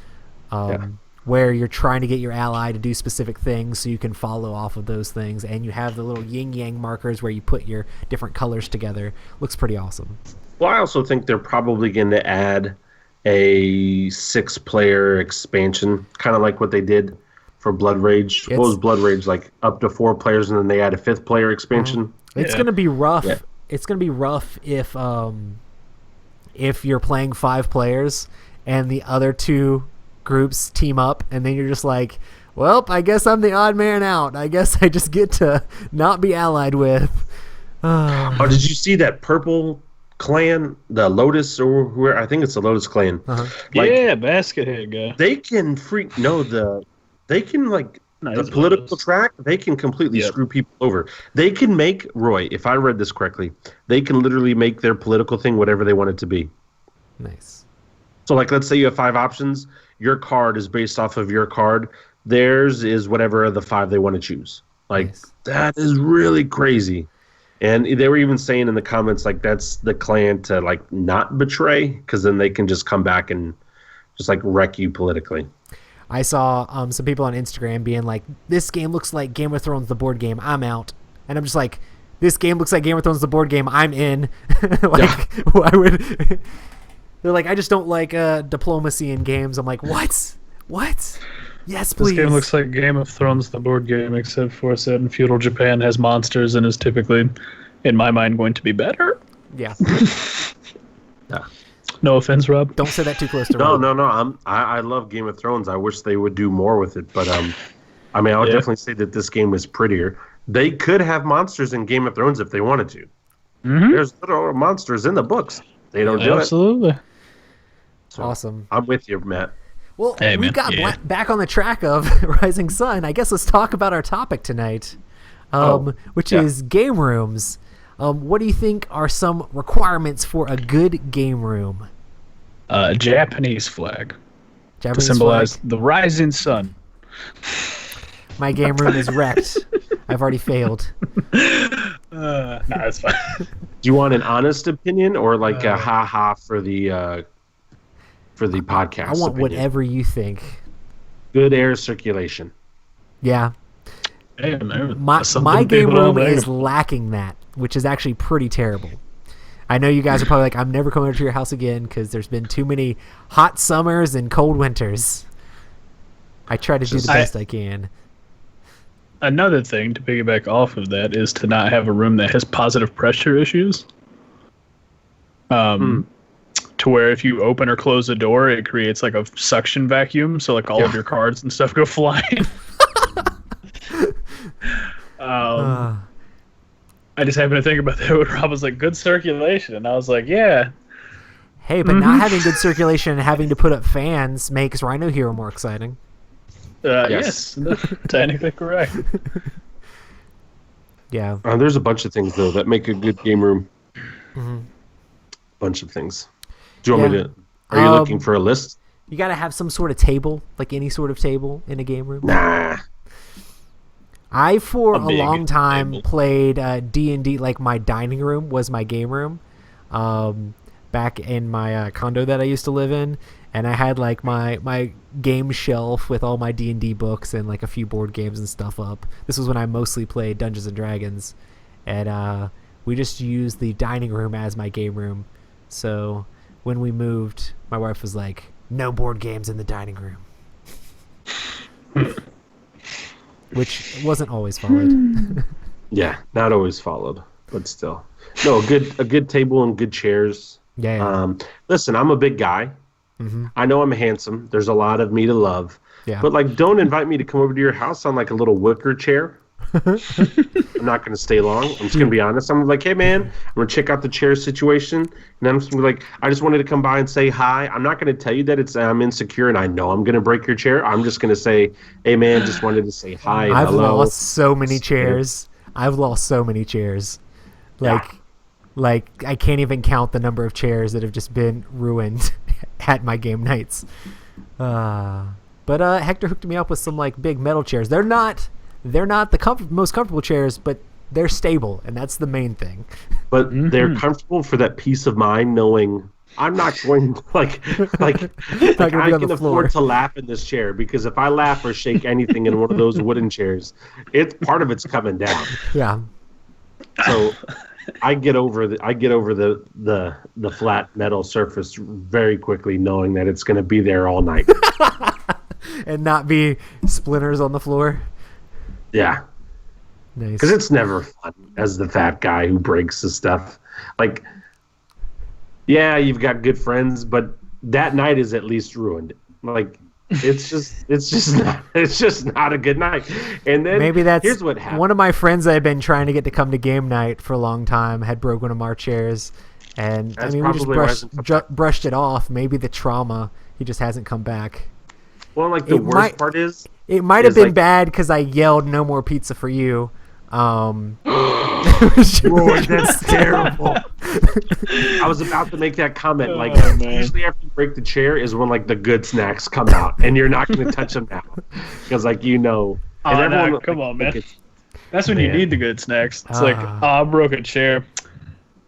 where you're trying to get your ally to do specific things so you can follow off of those things, and you have the little yin yang markers where you put your different colors together. Looks pretty awesome. Well, I also think they're probably going to add a 6-player expansion, kind of like what they did for Blood Rage. What was Blood Rage, like up to 4 players, and then they add a 5th-player expansion? It's gonna be rough. Yeah. It's gonna be rough if you're playing 5 players and the other 2 groups team up, and then you're just like, well, I guess I'm the odd man out. I guess I just get to not be allied with. Oh, did you see that purple clan, the Lotus, or where? I think it's the Lotus clan. Like, yeah, basket head guy. they can they can like No, the he's political Lotus. track. They can completely Yep. screw people over. They can make Roy. If I read this correctly, they can literally make their political thing whatever they want it to be. Nice. So, like, let's say you have 5 options. Your card is based off of your card. Theirs is whatever of the 5 they want to choose. Like, Nice. that is really crazy. And they were even saying in the comments, like, that's the clan to, like, not betray, because then they can just come back and just, like, wreck you politically. I saw some people on Instagram being like, this game looks like Game of Thrones, the board game. I'm out. And I'm just like, this game looks like Game of Thrones, the board game. I'm in. Like, why would... They're like, I just don't like diplomacy in games. I'm like, what? What? Yes, please. This game looks like Game of Thrones, the board game, except for set in feudal Japan, has monsters, and is typically, in my mind, going to be better. Yeah. No offense, Rob. Don't say that too close to No, Rob. I love Game of Thrones. I wish they would do more with it. But, I mean, I would Yeah. definitely say that this game is prettier. They could have monsters in Game of Thrones if they wanted to. Mm-hmm. There's little monsters in the books. They don't do it. Absolutely. So, Awesome. I'm with you, Matt. Well, Hey, we man. got Yeah. back on the track of Rising Sun. I guess let's talk about our topic tonight, which is game rooms. What do you think are some requirements for a good game room? Japanese flag to Japanese symbolize flag. the rising sun. My game room is wrecked. I've already failed. Nah, it's fine. Do you want an honest opinion or like a ha-ha for the podcast? I want opinion? whatever you think. Good air circulation. Yeah. Hey, man, My that's something game people don't room think is lacking that, which is actually pretty terrible. I know you guys are probably like, I'm never coming over to your house again because there's been too many hot summers and cold winters. I try to do the best I can. Another thing to piggyback off of that is to not have a room that has positive pressure issues. To where if you open or close the door, it creates like a suction vacuum, so like all of your cards and stuff go flying. I just happened to think about that when Rob was like, good circulation. And I was like, yeah. Hey, but not having good circulation and having to put up fans makes Rhino Hero more exciting. Yes. Technically correct. Yeah. There's a bunch of things, though, that make a good game room. Bunch of things. Do you want me to... Are you looking for a list? You got to have some sort of table, like any sort of table in a game room. Nah. I, for a big long time, table. played D&D, like my dining room was my game room back in my condo that I used to live in. And I had like my game shelf with all my D&D books and like a few board games and stuff up. This was when I mostly played Dungeons & Dragons. And we just used the dining room as my game room. So when we moved, my wife was like, no board games in the dining room. Which wasn't always followed. Yeah, not always followed, but still. No, a good table and good chairs. Yeah. Listen, I'm a big guy. I know I'm handsome. There's a lot of me to love. Yeah. But, like, don't invite me to come over to your house on, like, a little wicker chair. I'm not going to stay long. I'm just going to be honest. I'm like, hey, man, I'm going to check out the chair situation. And then I'm just gonna be like, I just wanted to come by and say hi. I'm not going to tell you that I'm insecure and I know I'm going to break your chair. I'm just going to say, hey, man, just wanted to say hi. I've hello. lost so many chairs. I've lost so many chairs. Like I can't even count the number of chairs that have just been ruined at my game nights. But Hector hooked me up with some like big metal chairs. They're not the most comfortable chairs, but they're stable, and that's the main thing. But they're comfortable for that peace of mind, knowing I'm not going I can afford to laugh in this chair, because if I laugh or shake anything in one of those wooden chairs, part of it's coming down. Yeah. So I get over the flat metal surface very quickly, knowing that it's going to be there all night. And not be splinters on the floor. Yeah. Nice. Because it's never fun as the fat guy who breaks the stuff. Like, yeah, you've got good friends, but that night is at least ruined. Like, it's just not a good night. And then maybe here's what happened. One of my friends I've been trying to get to come to game night for a long time had broke one of our chairs, and That's we just brushed it off. Maybe the trauma, he just hasn't come back. Well, like the worst part is it might have been bad because I yelled "No more pizza for you." Boy, that's terrible. I was about to make that comment. Like, usually after you break the chair is when like the good snacks come out, and you're not going to touch them now because, like, you know. And everyone, come on, man. That's when you need the good snacks. It's like, I broke a chair.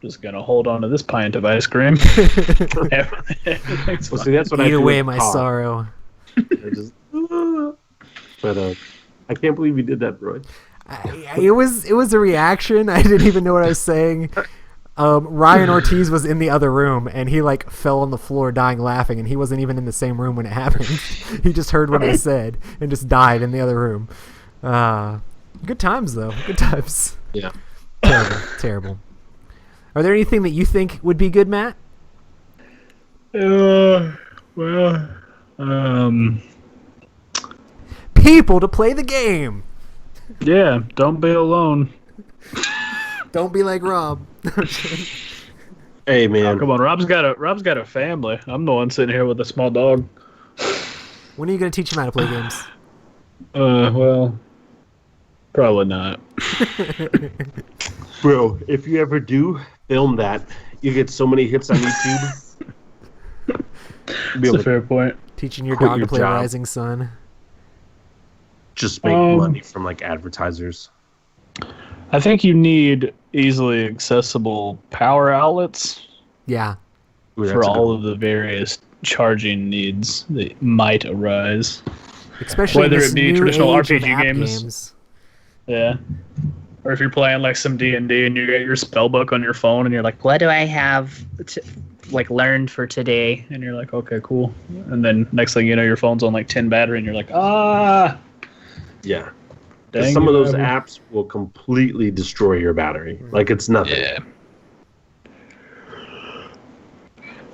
Just gonna hold on to this pint of ice cream. Well, see, that's what I do. Eat away my sorrow. But I can't believe you did that, Roy. It was a reaction. I didn't even know what I was saying. Ryan Ortiz was in the other room, and he like fell on the floor dying laughing, and he wasn't even in the same room when it happened. He just heard what I said and just died in the other room. Good times, though. Good times. Yeah. Terrible. Are there anything that you think would be good, Matt? People to play the game. Yeah, don't be alone. Don't be like Rob. Hey, man. Oh, come on, Rob's got a family. I'm the one sitting here with a small dog. When are you going to teach him how to play games? Well, probably not. Bro, if you ever do film that, you get so many hits on YouTube. That's a fair point. Teaching your dog to play Rising Sun. Just make money from like advertisers. I think you need easily accessible power outlets. Yeah. For all of the various charging needs that might arise. Especially whether it be traditional RPG games. Yeah. Or if you're playing like some D&D and you get your spell book on your phone and you're like, what do I have to, like learned for today? And you're like, okay, cool. And then next thing you know, your phone's on like 10 battery and you're like, Yeah. Some of those apps will completely destroy your battery. Like it's nothing. Yeah.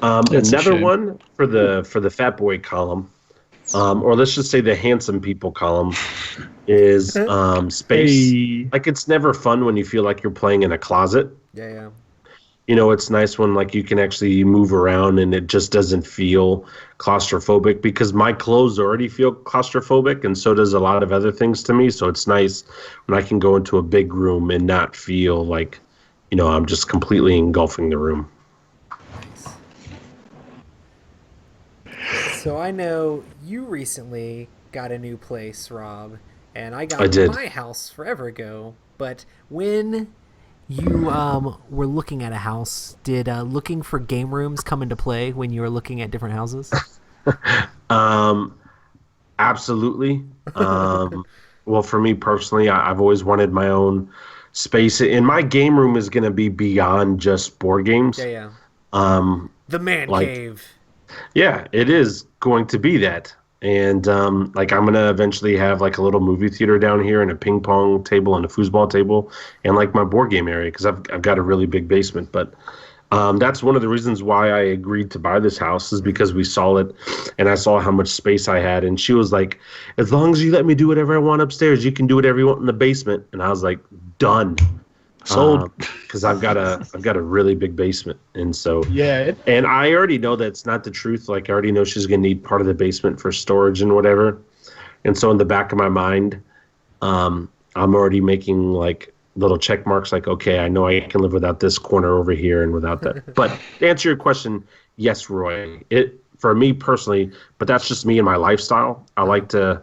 Another one for the fat boy column, or let's just say the handsome people column, is space. Hey. Like it's never fun when you feel like you're playing in a closet. Yeah. You know, it's nice when like you can actually move around and it just doesn't feel claustrophobic, because my clothes already feel claustrophobic and so does a lot of other things to me. So it's nice when I can go into a big room and not feel like, you know, I'm just completely engulfing the room. So I know you recently got a new place, Rob, and I got my house forever ago. But when you were looking at a house, did looking for game rooms come into play when you were looking at different houses? Absolutely. Well, for me personally, I've always wanted my own space, and my game room is going to be beyond just board games. Yeah. The man cave. Yeah, it is going to be that. And like I'm going to eventually have like a little movie theater down here and a ping pong table and a foosball table and like my board game area, because I've got a really big basement. But That's one of the reasons why I agreed to buy this house is because we saw it and I saw how much space I had. And she was like, as long as you let me do whatever I want upstairs, you can do whatever you want in the basement. And I was like, done. Sold. Because I've got a really big basement. And so, Yeah. and I already know that's not the truth. Like I already know she's going to need part of the basement for storage and whatever. And so in the back of my mind, I'm already making like little check marks like, okay, I know I can live without this corner over here and without that. But to answer your question, yes, Roy. It for me personally, but that's just me and my lifestyle. I like to,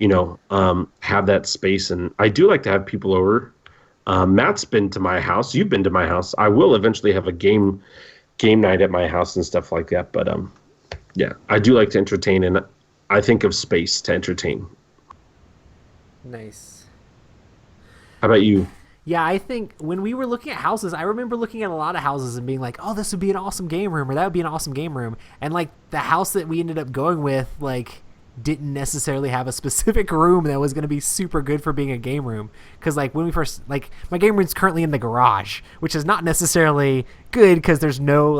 have that space, and I do like to have people over. Matt's been to my house. You've been to my house. I will eventually have a game night at my house and stuff like that. But yeah, I do like to entertain, and I think of space to entertain. Nice. How about you? Yeah, I think when we were looking at houses, I remember looking at a lot of houses and being like, oh, this would be an awesome game room, or that would be an awesome game room. And, like, the house that we ended up going with, like, didn't necessarily have a specific room that was going to be super good for being a game room. Because, like, when we first, like, my game room's currently in the garage, which is not necessarily good because there's no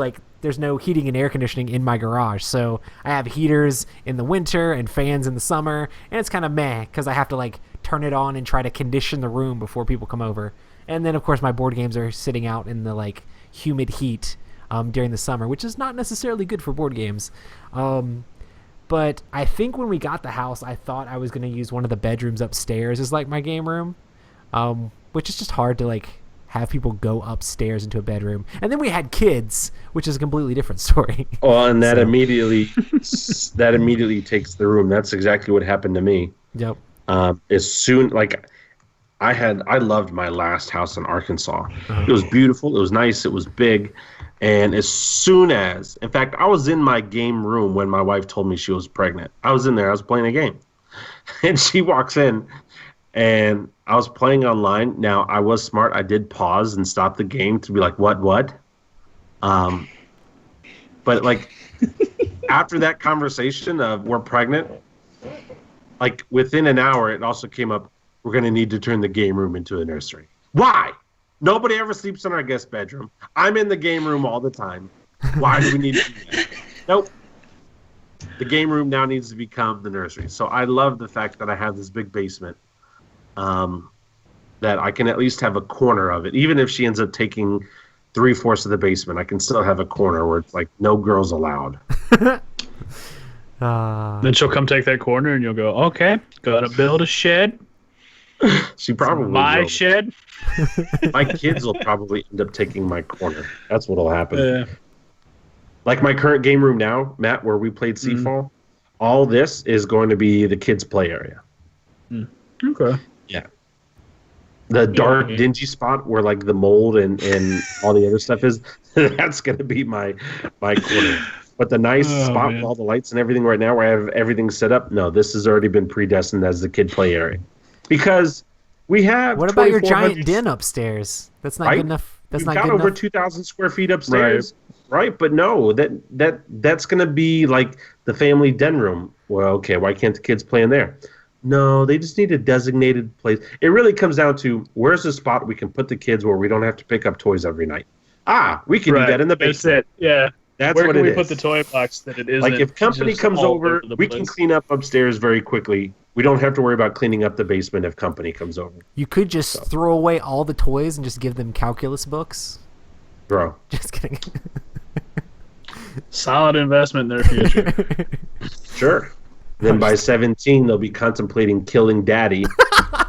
heating and air conditioning in my garage. So I have heaters in the winter and fans in the summer, and it's kind of meh because I have to, like, turn it on and try to condition the room before people come over. And then, of course, my board games are sitting out in the, like, humid heat during the summer, which is not necessarily good for board games. But I think when we got the house, I thought I was going to use one of the bedrooms upstairs as, like, my game room, which is just hard to, like, have people go upstairs into a bedroom. And then we had kids, which is a completely different story. Well, and that immediately takes the room. That's exactly what happened to me. Yep. As soon, like, I loved my last house in Arkansas. It was beautiful. It was nice. It was big. And as soon as, in fact, I was in my game room when my wife told me she was pregnant. I was in there. I was playing a game. And she walks in, and I was playing online. Now, I was smart. I did pause and stop the game to be like, what? But, like, after that conversation of we're pregnant, like, within an hour, it also came up, we're going to need to turn the game room into a nursery. Why? Nobody ever sleeps in our guest bedroom. I'm in the game room all the time. Why do we need to do that? Nope. The game room now needs to become the nursery. So I love the fact that I have this big basement, that I can at least have a corner of it. Even if she ends up taking 3/4 of the basement, I can still have a corner where it's like no girls allowed. Then she'll come take that corner, and you'll go, okay, gotta build a shed. She probably my will. Shed. My kids will probably end up taking my corner. That's what'll happen. Like my current game room now, Matt, where we played Seafall, all this is going to be the kids' play area. Okay. Yeah. The dark, dingy spot where like the mold and all the other stuff is, that's going to be my corner. But the nice spot with all the lights and everything right now where I have everything set up, no, this has already been predestined as the kid play area. Because we have. What about your giant den upstairs? That's not good enough. That's not good enough. We've got over 2,000 square feet upstairs, right? But no, that's going to be like the family den room. Well, okay, why can't the kids play in there? No, they just need a designated place. It really comes down to where's the spot we can put the kids where we don't have to pick up toys every night. We can do that in the basement. That's it. Yeah. That's where what can it we put is. the toy box that it isn't? Like if company comes over, we can clean up upstairs very quickly. We don't have to worry about cleaning up the basement if company comes over. You could just throw away all the toys and just give them calculus books. Bro. Just kidding. Solid investment in their future. Sure. Then by 17, they'll be contemplating killing daddy,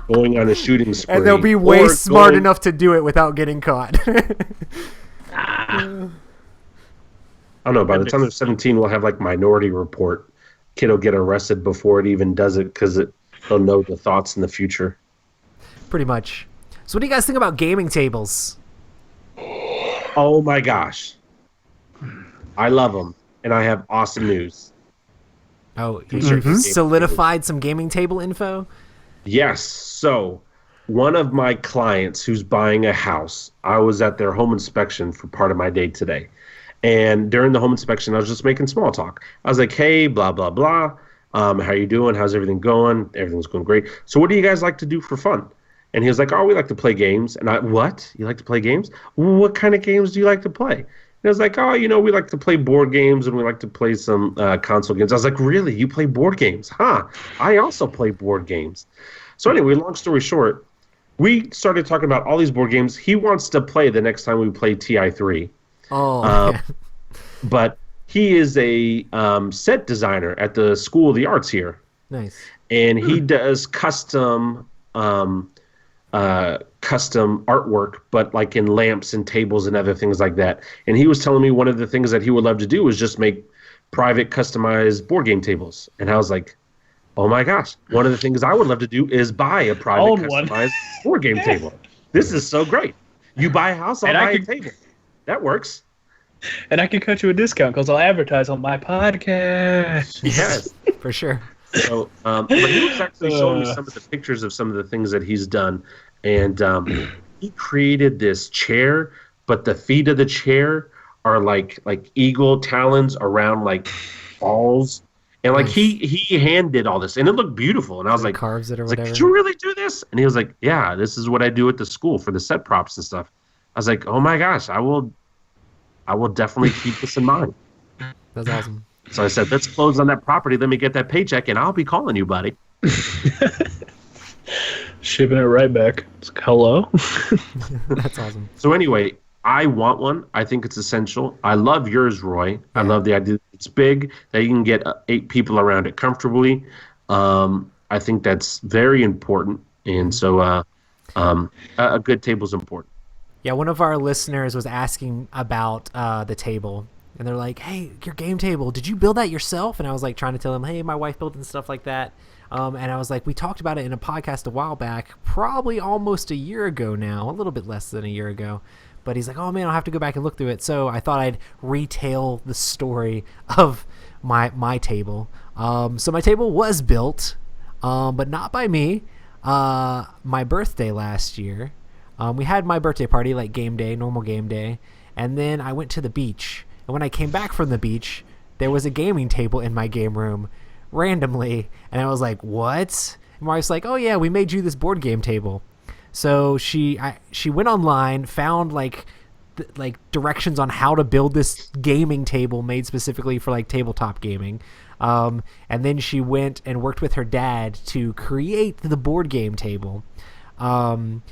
going on a shooting spree. And they'll be way smart enough to do it without getting caught. I don't know. By the time they're 17, we'll have like Minority Report. Kid will get arrested before it even does it because they'll know the thoughts in the future. Pretty much. So what do you guys think about gaming tables? Oh my gosh. I love them. And I have awesome news. Oh, you solidified some gaming table info? Yes. So one of my clients who's buying a house, I was at their home inspection for part of my day today. And during the home inspection, I was just making small talk. I was like, hey, blah, blah, blah. How you doing? How's everything going? Everything's going great. So what do you guys like to do for fun? And he was like, oh, we like to play games. And what? You like to play games? What kind of games do you like to play? It was like, oh, we like to play board games and we like to play some console games. I was like, really? You play board games? Huh? I also play board games. So anyway, long story short, we started talking about all these board games. He wants to play the next time we play TI3. Oh, but he is a set designer at the School of the Arts here. Nice. And he does custom artwork, but like in lamps and tables and other things like that. And he was telling me one of the things that he would love to do is just make private customized board game tables. And I was like, oh my gosh, one of the things I would love to do is buy a private customized board game table. This is so great. You buy a house, I'll buy a table. That works. And I can cut you a discount because I'll advertise on my podcast. Yes, for sure. So, but he was actually showing me some of the pictures of some of the things that he's done, and he created this chair, but the feet of the chair are like eagle talons around like balls, and like he hand did all this, and it looked beautiful, and I was like, carves it or whatever. Like, did you really do this? And he was like, yeah, this is what I do at the school for the set props and stuff. I was like, oh my gosh, I will definitely keep this in mind. That's awesome. So I said, let's close on that property. Let me get that paycheck, and I'll be calling you, buddy. Shipping it right back. It's like, hello? That's awesome. So anyway, I want one. I think it's essential. I love yours, Roy. I love the idea that it's big, that you can get 8 people around it comfortably. I think that's very important. And so a good table is important. Yeah, one of our listeners was asking about the table. And they're like, hey, your game table, did you build that yourself? And I was like trying to tell them, hey, my wife built it and stuff like that. And I was like, we talked about it in a podcast a while back, probably almost a year ago now, a little bit less than a year ago. But he's like, oh, man, I'll have to go back and look through it. So I thought I'd retell the story of my table. So my table was built, but not by me. My birthday last year, we had my birthday party, like game day, normal game day. And then I went to the beach. And when I came back from the beach, there was a gaming table in my game room randomly. And I was like, what? And my wife's like, oh, yeah, we made you this board game table. So she went online, found like directions on how to build this gaming table made specifically for like tabletop gaming. And then she went and worked with her dad to create the board game table. And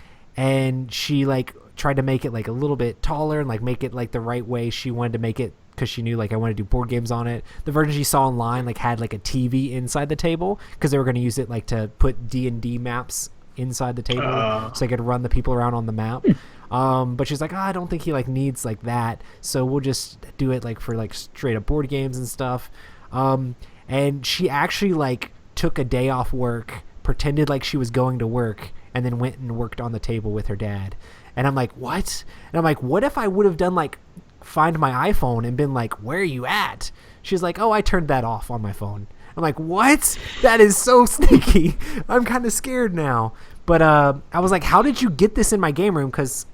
she like tried to make it like a little bit taller and like make it like the right way she wanted to make it, because she knew like I wanted to do board games on it. The version she saw online like had like a TV inside the table because they were going to use it like to put D&D maps inside the table so they could run the people around on the map. But she's like, I don't think he like needs like that, so we'll just do it like for like straight up board games and stuff. And she actually like took a day off work, pretended like she was going to work, and then went and worked on the table with her dad. And I'm like, what? And I'm like, what if I would have done like find my iPhone and been like, where are you at? She's like, oh, I turned that off on my phone. I'm like, what? That is so sneaky. I'm kind of scared now. But I was like, how did you get this in my game room? Because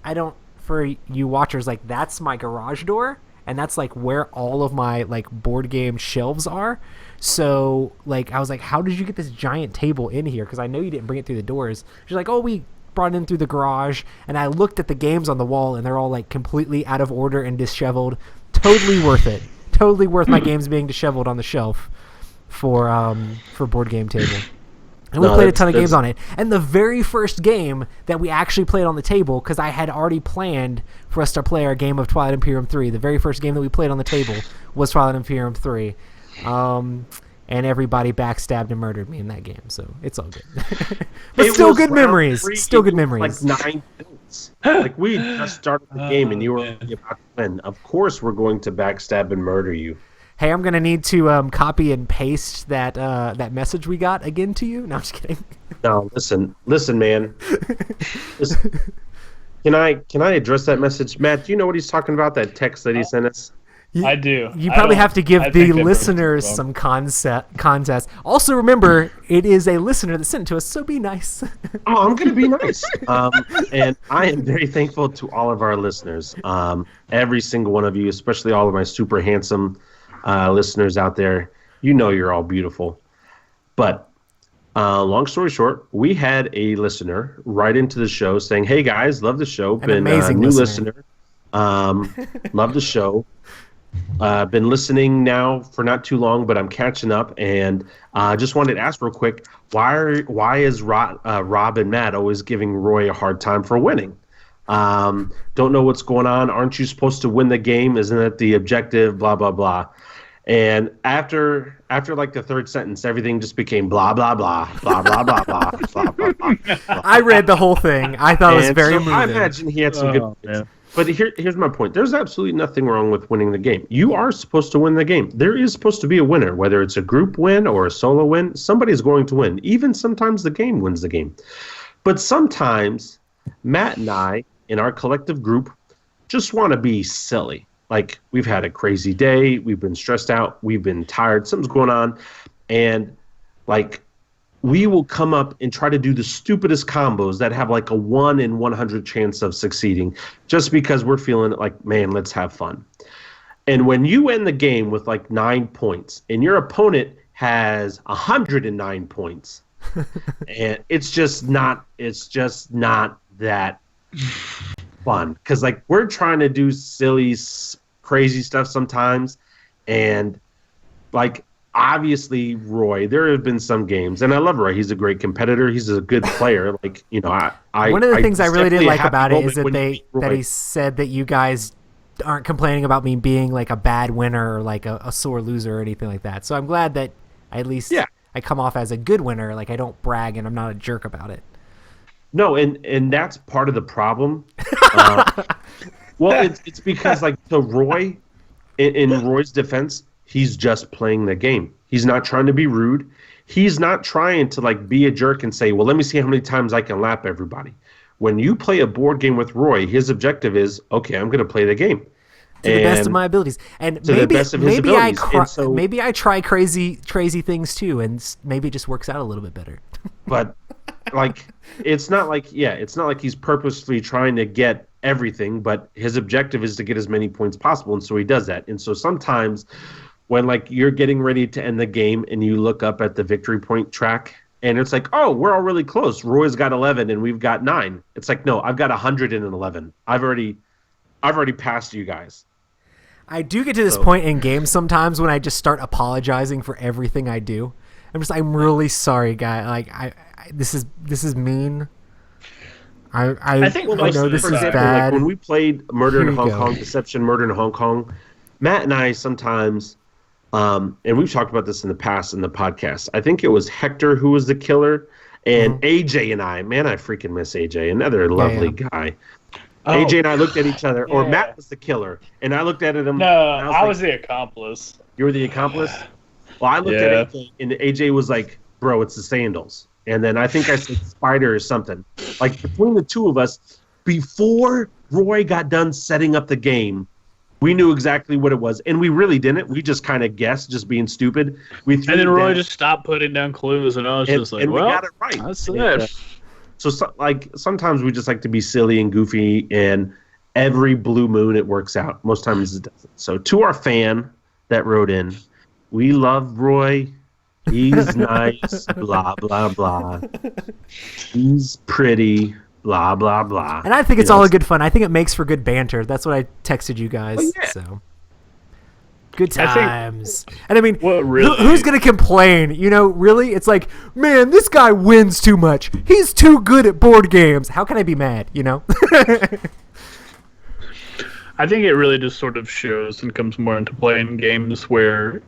for you watchers, like that's my garage door. And that's like where all of my like board game shelves are. So like, I was like, how did you get this giant table in here? Because I know you didn't bring it through the doors. She's like, oh, we brought it in through the garage. And I looked at the games on the wall and they're all like completely out of order and disheveled. Totally worth it. Totally worth my games being disheveled on the shelf for board game table. And we played a ton of games on it. And the very first game that we actually played on the table, because I had already planned for us to play our game of Twilight Imperium 3, the very first game that we played on the table was Twilight Imperium 3. And everybody backstabbed and murdered me in that game, so it's all good. But still good memories. Still good memories. Like 9 minutes. Like we just started the game and you were about to win. Of course we're going to backstab and murder you. Hey, I'm gonna need to copy and paste that message we got again to you. No, I'm just kidding. No, listen, man. Listen. Can I address that message, Matt? Do you know what he's talking about? That text that he sent us. I do. You probably have to give the listeners some contest. Also, remember, it is a listener that sent it to us, so be nice. Oh, I'm going to be nice. And I am very thankful to all of our listeners, every single one of you, especially all of my super handsome listeners out there. You know you're all beautiful. But long story short, we had a listener write into the show saying, hey, guys, love the show. An amazing new listener. Love the show. Been listening now for not too long, but I'm catching up, and just wanted to ask real quick, why is Rob and Matt always giving Roy a hard time for winning? Don't know what's going on. Aren't you supposed to win the game? Isn't it the objective? Blah blah blah. And after like the third sentence, everything just became blah blah blah blah blah blah blah blah blah blah. I read the whole thing. I thought it was very moving. I imagine he had some good. Yeah. But here's my point. There's absolutely nothing wrong with winning the game. You are supposed to win the game. There is supposed to be a winner, whether it's a group win or a solo win. Somebody's going to win. Even sometimes the game wins the game. But sometimes Matt and I, in our collective group, just want to be silly. Like, we've had a crazy day. We've been stressed out. We've been tired. Something's going on. And, like, we will come up and try to do the stupidest combos that have like a 1 in 100 chance of succeeding just because we're feeling like, man, let's have fun. And when you end the game with like 9 points and your opponent has 109 points, and it's just not that fun. Because like we're trying to do silly, crazy stuff sometimes, and like, obviously, Roy, there have been some games, and I love Roy. He's a great competitor. He's a good player. Like, you know, one of the things I really didn't like about it is that he said that you guys aren't complaining about me being like a bad winner or like a sore loser or anything like that. So I'm glad that at least I come off as a good winner. Like, I don't brag and I'm not a jerk about it. No, and that's part of the problem. Well, it's because like so Roy, in Roy's defense, he's just playing the game. He's not trying to be rude. He's not trying to like be a jerk and say, well, let me see how many times I can lap everybody. When you play a board game with Roy, his objective is, okay, I'm going to play the game. To the best of my abilities. And maybe I try crazy things too, and maybe it just works out a little bit better. But like, it's not like he's purposely trying to get everything, but his objective is to get as many points possible, and so he does that. And so sometimes when like you're getting ready to end the game and you look up at the victory point track and it's like, oh, we're all really close. Roy's got 11 and we've got 9. It's like, no, I've got 111. I've already passed you guys. I do get to this point in games sometimes when I just start apologizing for everything I do. I'm really sorry, guy. Like this is mean. I think I know this is bad. Like when we played Murder in Hong Kong, Deception, Murder in Hong Kong, Matt and I sometimes, and we've talked about this in the past in the podcast. I think it was Hector who was the killer, and AJ and I. Man, I freaking miss AJ. Another lovely guy. AJ and I looked at each other, or Matt was the killer, and I looked at him. No, I was the accomplice. You were the accomplice? Well, I looked at AJ, and AJ was like, bro, it's the sandals. And then I think I said spider or something. Like, between the two of us, before Roy got done setting up the game, we knew exactly what it was. And we really didn't. We just kind of guessed, just being stupid. And then Roy just stopped putting down clues, and I was just like, well, we got it right. That's it. So, like, sometimes we just like to be silly and goofy, and every blue moon it works out. Most times it doesn't. So, to our fan that wrote in, we love Roy. He's nice, blah, blah, blah. He's pretty, blah, blah, blah. And I think it's all a good fun. I think it makes for good banter. That's what I texted you guys. Oh, yeah. So good times. And I mean, who's going to complain? You know, really? It's like, man, this guy wins too much. He's too good at board games. How can I be mad, you know? I think it really just sort of shows and comes more into play in games where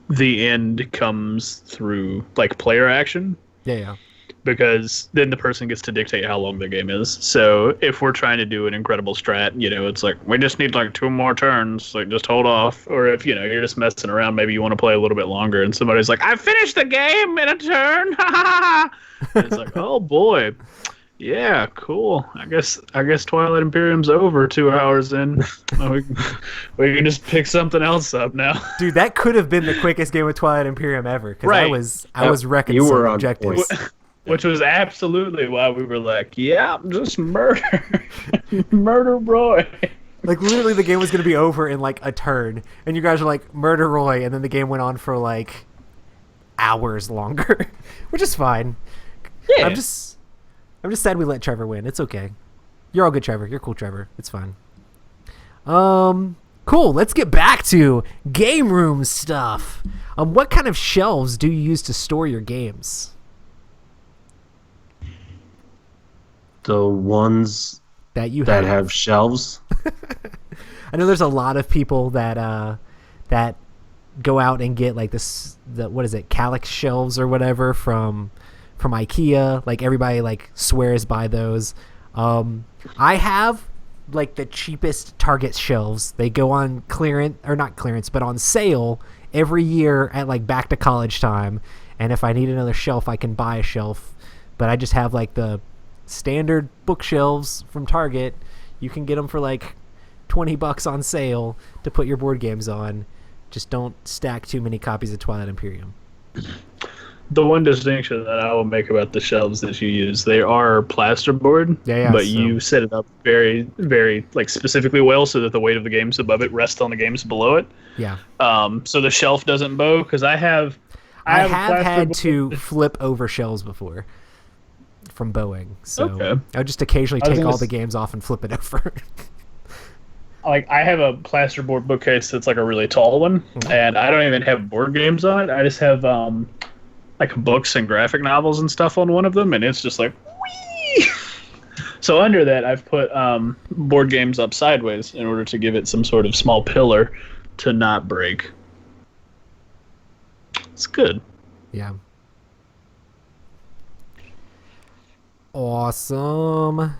the end comes through like player action. Yeah. Because then the person gets to dictate how long the game is. So if we're trying to do an incredible strat, you know, it's like, we just need like 2 more turns, like just hold off. Or if, you know, you're just messing around, maybe you want to play a little bit longer and somebody's like, I finished the game in a turn. And it's like, oh boy. Yeah, cool. I guess Twilight Imperium's over 2 hours in. We can just pick something else up now. Dude, that could have been the quickest game of Twilight Imperium ever. Because I was wrecking some objectives. Which was absolutely why we were like, yeah, just murder. Murder Roy. Like, literally the game was going to be over in like a turn. And you guys were like, murder Roy. And then the game went on for like hours longer. Which is fine. Yeah. I'm just sad we let Trevor win. It's okay. You're all good, Trevor. You're cool, Trevor. It's fine. Cool. Let's get back to game room stuff. What kind of shelves do you use to store your games? The ones that have shelves. I know there's a lot of people that that go out and get like what is it, Kallax shelves or whatever from IKEA. Like everybody like swears by those. I have like the cheapest Target shelves. They go on clearance, or not clearance, but on sale every year at like back to college time. And if I need another shelf, I can buy a shelf. But I just have like the standard bookshelves from Target. You can get them for like $20 on sale to put your board games on. Just don't stack too many copies of Twilight Imperium. The one distinction that I will make about the shelves that you use, they are plasterboard, but you set it up very, very like specifically well so that the weight of the games above it rests on the games below it. Yeah. So the shelf doesn't bow, because I have had to flip over shelves before from bowing. So I would just occasionally take all the games off and flip it over. Like I have a plasterboard bookcase that's like a really tall one, and I don't even have board games on it. I just have like books and graphic novels and stuff on one of them, and it's just like whee! So under that I've put board games up sideways in order to give it some sort of small pillar to not break. It's good. Yeah. Awesome.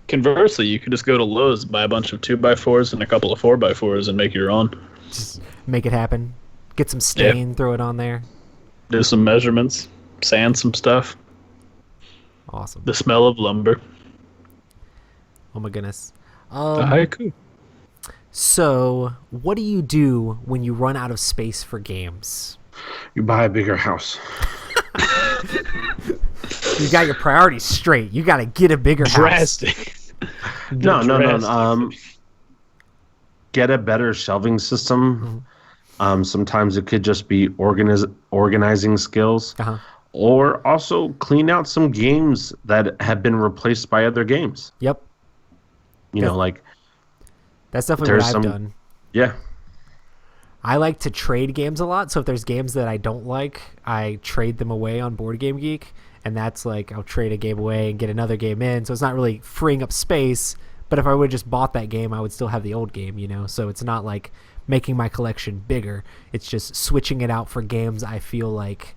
Conversely, you could just go to Lowe's, buy a bunch of 2x4s and a couple of 4x4s and make your own. Just make it happen. Get some stain, throw it on there. Do some measurements, sand some stuff. Awesome. The smell of lumber. Oh my goodness. A haiku. So, what do you do when you run out of space for games? You buy a bigger house. You got your priorities straight. You got to get a bigger Drastic. house. No. Get a better shelving system. Mm-hmm. Sometimes it could just be organizing skills. Or also clean out some games that have been replaced by other games. Yep. You know, like... That's definitely what I've done. Yeah. I like to trade games a lot, so if there's games that I don't like, I trade them away on Board Game Geek, and that's like I'll trade a game away and get another game in, so it's not really freeing up space, but if I would have just bought that game, I would still have the old game, you know, so it's not like making my collection bigger, it's just switching it out for games I feel like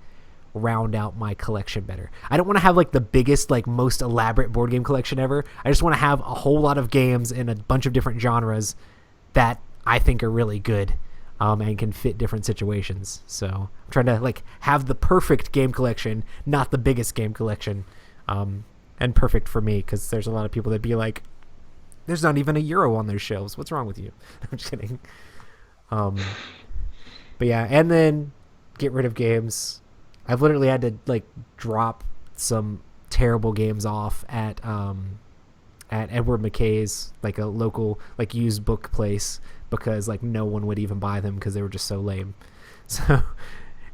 round out my collection better. I don't want to have like the biggest, like most elaborate board game collection ever. I just want to have a whole lot of games in a bunch of different genres that I think are really good. And can fit different situations. So I'm trying to like have the perfect game collection, not the biggest game collection. And perfect for me, because there's a lot of people that be like, there's not even a Euro on their shelves. What's wrong with you? I'm just kidding. But yeah, and then get rid of games. I've literally had to like drop some terrible games off at Edward McKay's, like a local like used book place, because like no one would even buy them because they were just so lame. So,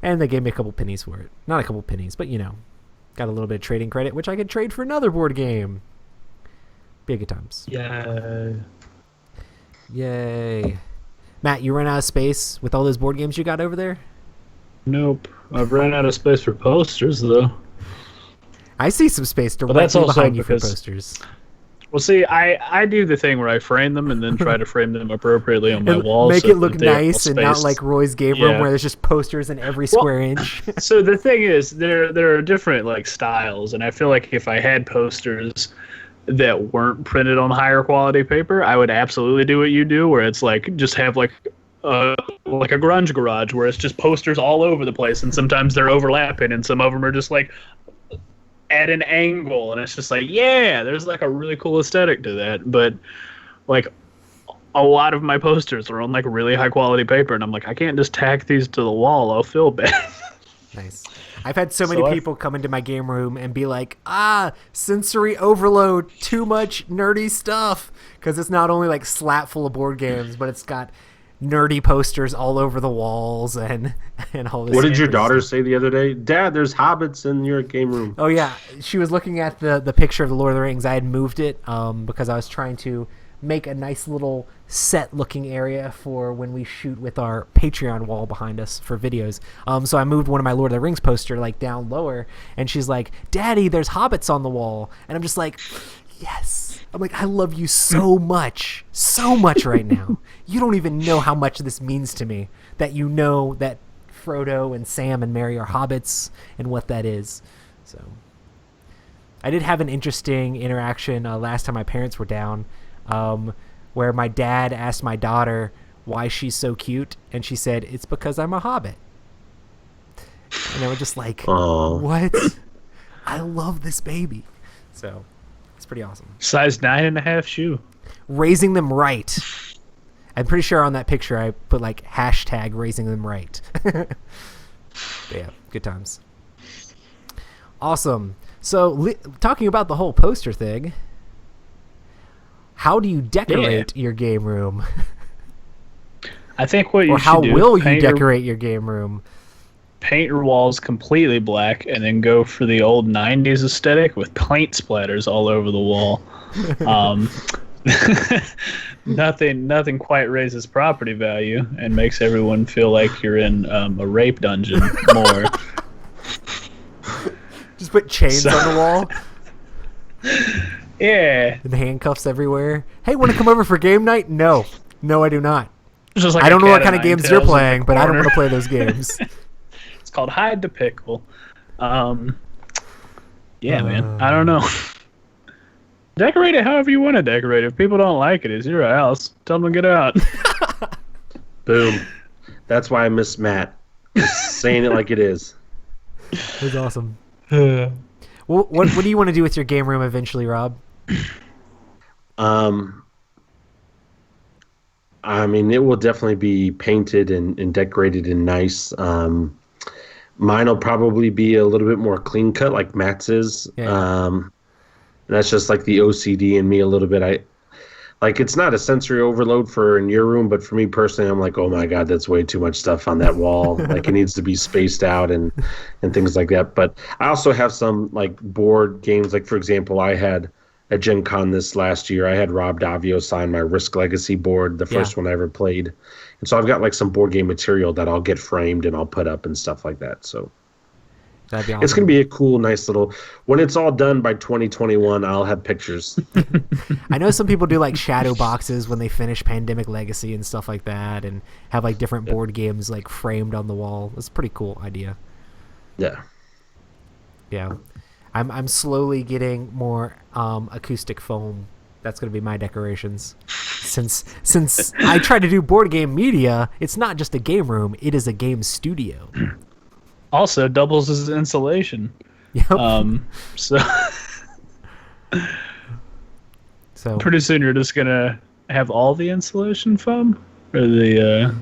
and they gave me a couple pennies for it. Not a couple pennies, but you know, got a little bit of trading credit, which I could trade for another board game. Be a good times. Yay. Matt, you run out of space with all those board games you got over there? Nope. I've run out of space for posters, though. I see some space directly behind you for posters. Well, see, I do the thing where I frame them and then try to frame them appropriately on my walls. Make it look nice and not like Roy's game room where there's just posters in every square inch. So the thing is, there are different like styles, and I feel like if I had posters that weren't printed on higher quality paper, I would absolutely do what you do, where it's like just have like a grunge garage where it's just posters all over the place, and sometimes they're overlapping, and some of them are just like at an angle, and it's just like, yeah, there's like a really cool aesthetic to that. But like a lot of my posters are on like really high quality paper, and I'm like, I can't just tack these to the wall, I'll feel bad. Nice. I've had so many people come into my game room and be like, sensory overload, too much nerdy stuff, because it's not only like slap full of board games, but it's got nerdy posters all over the walls and all this. What did your daughter say the other day? Dad, there's hobbits in your game room. Oh yeah, she was looking at the picture of the Lord of the Rings. I had moved it because I was trying to make a nice little set-looking area for when we shoot with our Patreon wall behind us for videos. So I moved one of my Lord of the Rings poster like down lower, and she's like, "Daddy, there's hobbits on the wall," and I'm just like, yes. I'm like, I love you so much right now. You don't even know how much this means to me that you know that Frodo and Sam and Merry are hobbits and what that is. So I did have an interesting interaction last time my parents were down, where my dad asked my daughter why she's so cute, and she said, "It's because I'm a hobbit." And they were just like, Aww. What? I love this baby. So it's pretty awesome. Size 9.5 shoe. Raising them right. I'm pretty sure on that picture I put like hashtag raising them right. But yeah, good times. Awesome. So talking about the whole poster thing, how do you decorate your game room? I think what you or should how do will is you decorate your game room? paint your walls completely black and then go for the old 90s aesthetic with paint splatters all over the wall. Nothing quite raises property value and makes everyone feel like you're in a rape dungeon more. Just put chains on the wall Yeah. and handcuffs everywhere. Hey, want to come over for game night? No, I do not. Just like I don't know what cat kind o' of nine games you're tails in the playing, but I don't corner. want to play those games. It's called Hide the Pickle. Yeah, man. I don't know. Decorate it however you want to decorate it. If people don't like it, it's your house. Tell them to get out. Boom. That's why I miss Matt. Just saying it like it is. It was awesome. Well, what do you want to do with your game room eventually, Rob? I mean, it will definitely be painted and decorated and nice. Mine will probably be a little bit more clean cut, like Matt's is. Yeah. That's just like the OCD in me a little bit. It's not a sensory overload for in your room, but for me personally, I'm like, oh my God, that's way too much stuff on that wall. Like it needs to be spaced out and things like that. But I also have some like board games. Like for example, I had at Gen Con this last year, I had Rob Davio sign my Risk Legacy board, the first one I ever played. And so I've got like some board game material that I'll get framed and I'll put up and stuff like that. So That'd be awesome. it's going to be a cool, nice little, when it's all done by 2021, I'll have pictures. I know some people do like shadow boxes when they finish Pandemic Legacy and stuff like that, and have like different board games like framed on the wall. It's a pretty cool idea. Yeah. Yeah. I'm slowly getting more acoustic foam. That's going to be my decorations. Since I try to do board game media, it's not just a game room, it is a game studio. Also, doubles as insulation. Yep. So pretty soon you're just gonna have all the insulation foam, or the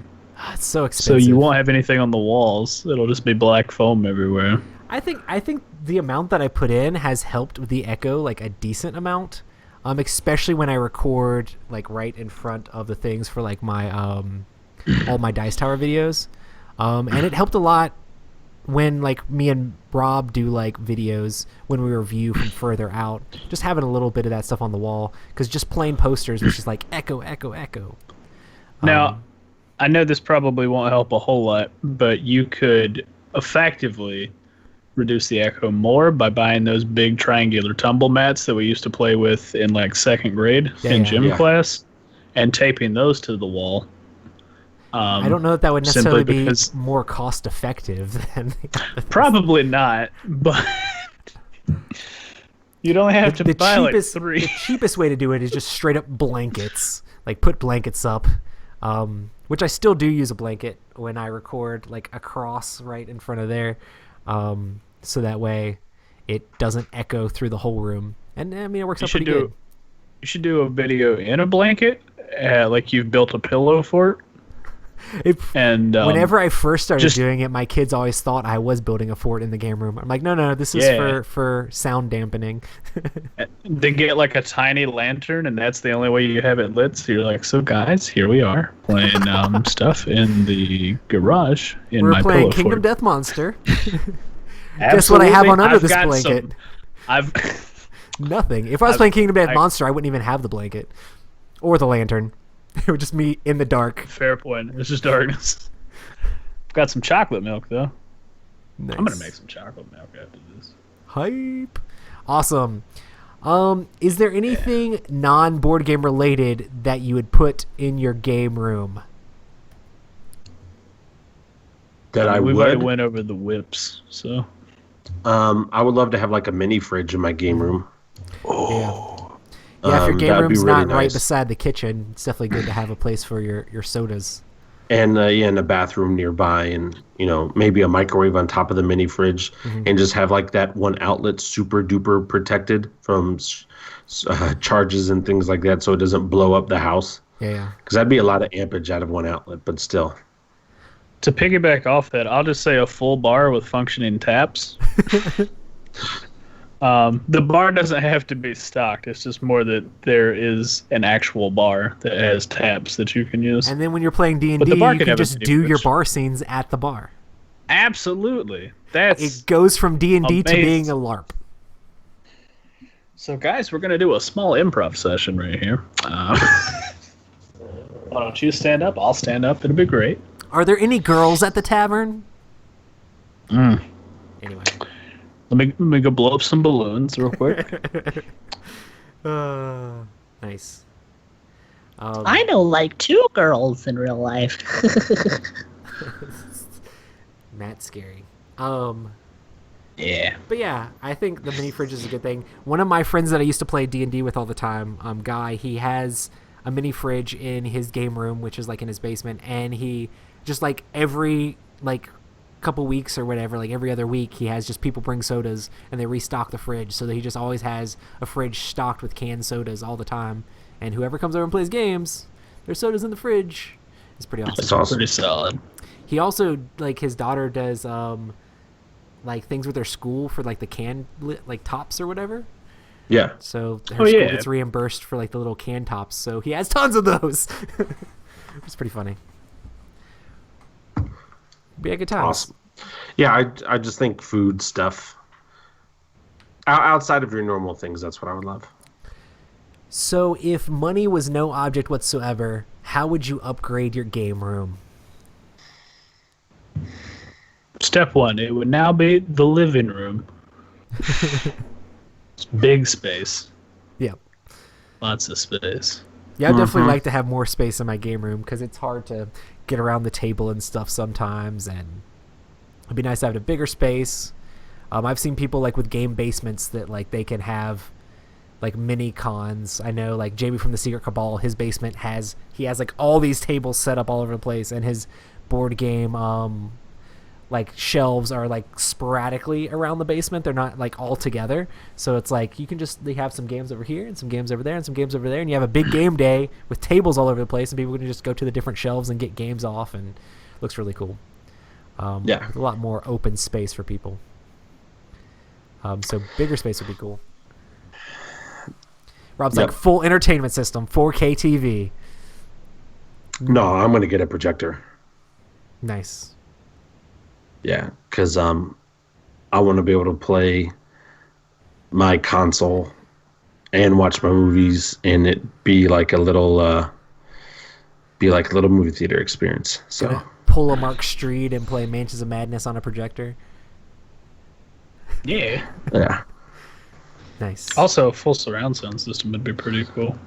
it's so so expensive. you won't have anything on the walls. It'll just be black foam everywhere. I think the amount that I put in has helped with the echo like a decent amount. Especially when I record like right in front of the things for like my all my Dice Tower videos. And it helped a lot when like me and Rob do like videos when we review from further out, just having a little bit of that stuff on the wall, because just plain posters was just like echo. Now, I know this probably won't help a whole lot, but you could effectively reduce the echo more by buying those big triangular tumble mats that we used to play with in like second grade in gym class, and taping those to the wall. I don't know if that would necessarily be because more cost effective than probably not, but you'd only have to buy like 3. The cheapest way to do it is just straight up blankets. Like put blankets up, which I still do use a blanket when I record, like across right in front of there, so that way it doesn't echo through the whole room. And I mean, it works out pretty good. You should do a video in a blanket, like you've built a pillow fort. And whenever I first started doing it, my kids always thought I was building a fort in the game room. I'm like, no, this is for sound dampening. They get like a tiny lantern, and that's the only way you have it lit. So you're like, so guys, here we are playing stuff in the garage in my pillow fort. We're playing Kingdom Death Monster. Guess what I have on under this blanket? I've nothing. If I was playing Kingdom Death Monster, I wouldn't even have the blanket. or the lantern. It would just be in the dark. Fair point. It's just darkness. Got some chocolate milk though. Nice. I'm gonna make some chocolate milk after this. Hype. Awesome. Is there anything non-board game related that you would put in your game room? That I We've would. already went over the whips, so. I would love to have like a mini fridge in my game room. Yeah, if your game that'd be room's really not right nice. beside the kitchen, it's definitely good to have a place for your sodas. And in a bathroom nearby, and maybe a microwave on top of the mini fridge, and just have like that one outlet super duper protected from charges and things like that, so it doesn't blow up the house. Yeah. Because that'd be a lot of ampage out of one outlet, but still. To piggyback off that, I'll just say a full bar with functioning taps. The bar doesn't have to be stocked. It's just more that there is an actual bar that has taps that you can use. And then when you're playing D&D, But the bar you could can have a just mini do your fridge. bar scenes at the bar. Absolutely. That's It goes from D&D to amazing. being a LARP. So, guys, we're going to do a small improv session right here. Why don't you stand up? I'll stand up. It'll be great. Are there any girls at the tavern? Anyway. Let me go blow up some balloons real quick. Nice. I know like 2 girls in real life. Matt's scary. Yeah. But yeah, I think the mini fridge is a good thing. One of my friends that I used to play D&D with all the time, Guy, he has a mini fridge in his game room, which is like in his basement, and he just like every like couple weeks or whatever, like every other week, he has just people bring sodas and they restock the fridge, so that he just always has a fridge stocked with canned sodas all the time, and whoever comes over and plays games, there's sodas in the fridge. It's pretty awesome. That's awesome. Pretty solid. He also, like, his daughter does like things with their school for like the can like tops or whatever. Yeah. So her Oh, school yeah. gets reimbursed for like the little can tops, so he has tons of those. It's pretty funny. Be a good time. Awesome. Yeah, I just think food stuff. Outside of your normal things, that's what I would love. So if money was no object whatsoever, how would you upgrade your game room? Step 1, it would now be the living room. It's big space. Yeah. Lots of space. Yeah, I'd definitely like to have more space in my game room because it's hard to get around the table and stuff sometimes, and it'd be nice to have a bigger space. I've seen people like with game basements that like they can have like mini cons. I know like Jamie from the Secret Cabal, his basement has like all these tables set up all over the place, and his board game like shelves are like sporadically around the basement. They're not like all together, so it's like you can just they have some games over here and some games over there and some games over there, and you have a big game day with tables all over the place, and people can just go to the different shelves and get games off, and it looks really cool. Yeah. With a lot more open space for people. So bigger space would be cool. Rob's Yep. like full entertainment system, 4K TV. No, I'm gonna get a projector. Nice. Yeah, because I want to be able to play my console and watch my movies, and it be like a little movie theater experience. So Gonna pull a Mark Street and play Mansions of Madness on a projector. Yeah. yeah, Nice. Also, a full surround sound system would be pretty cool.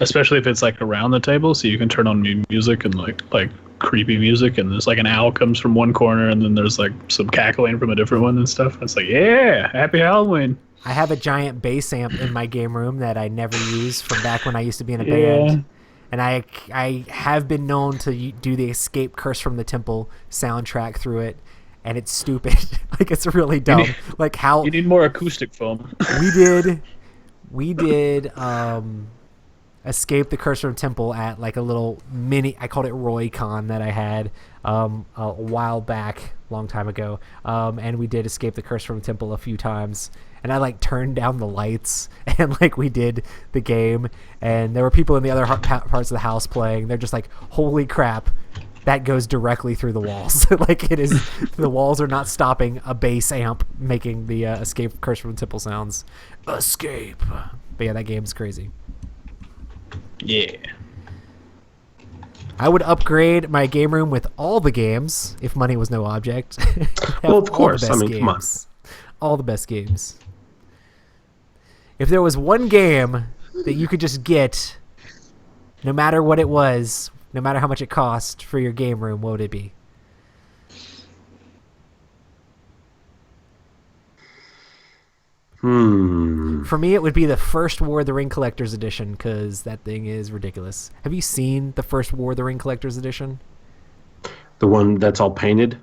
Especially if it's like around the table, so you can turn on music and like creepy music, and there's like an owl comes from one corner, and then there's like some cackling from a different one and stuff. It's like, yeah, happy Halloween. I have a giant bass amp in my game room that I never use from back when I used to be in a Yeah. band. And I have been known to do the Escape Curse from the Temple soundtrack through it, and it's stupid. Like, it's really dumb. Like how You need more acoustic foam. we did Escape the Curse from the Temple at like a little mini, I called it Roy-Con, that I had a while back, long time ago, and we did Escape the Curse from the Temple a few times, and I like turned down the lights and like we did the game, and there were people in the other parts of the house playing. They're just like, holy crap, that goes directly through the walls. Like it is, the walls are not stopping a bass amp making the Escape Curse from the Temple sounds. Escape. But yeah, that game's crazy. Yeah. I would upgrade my game room with all the games if money was no object. Well, of course. I mean, come on. All the best games. If there was one game that you could just get, no matter what it was, no matter how much it cost for your game room, what would it be? For me, it would be the first War of the Ring Collector's Edition, because that thing is ridiculous. Have you seen the first War of the Ring Collector's Edition? The one that's all painted?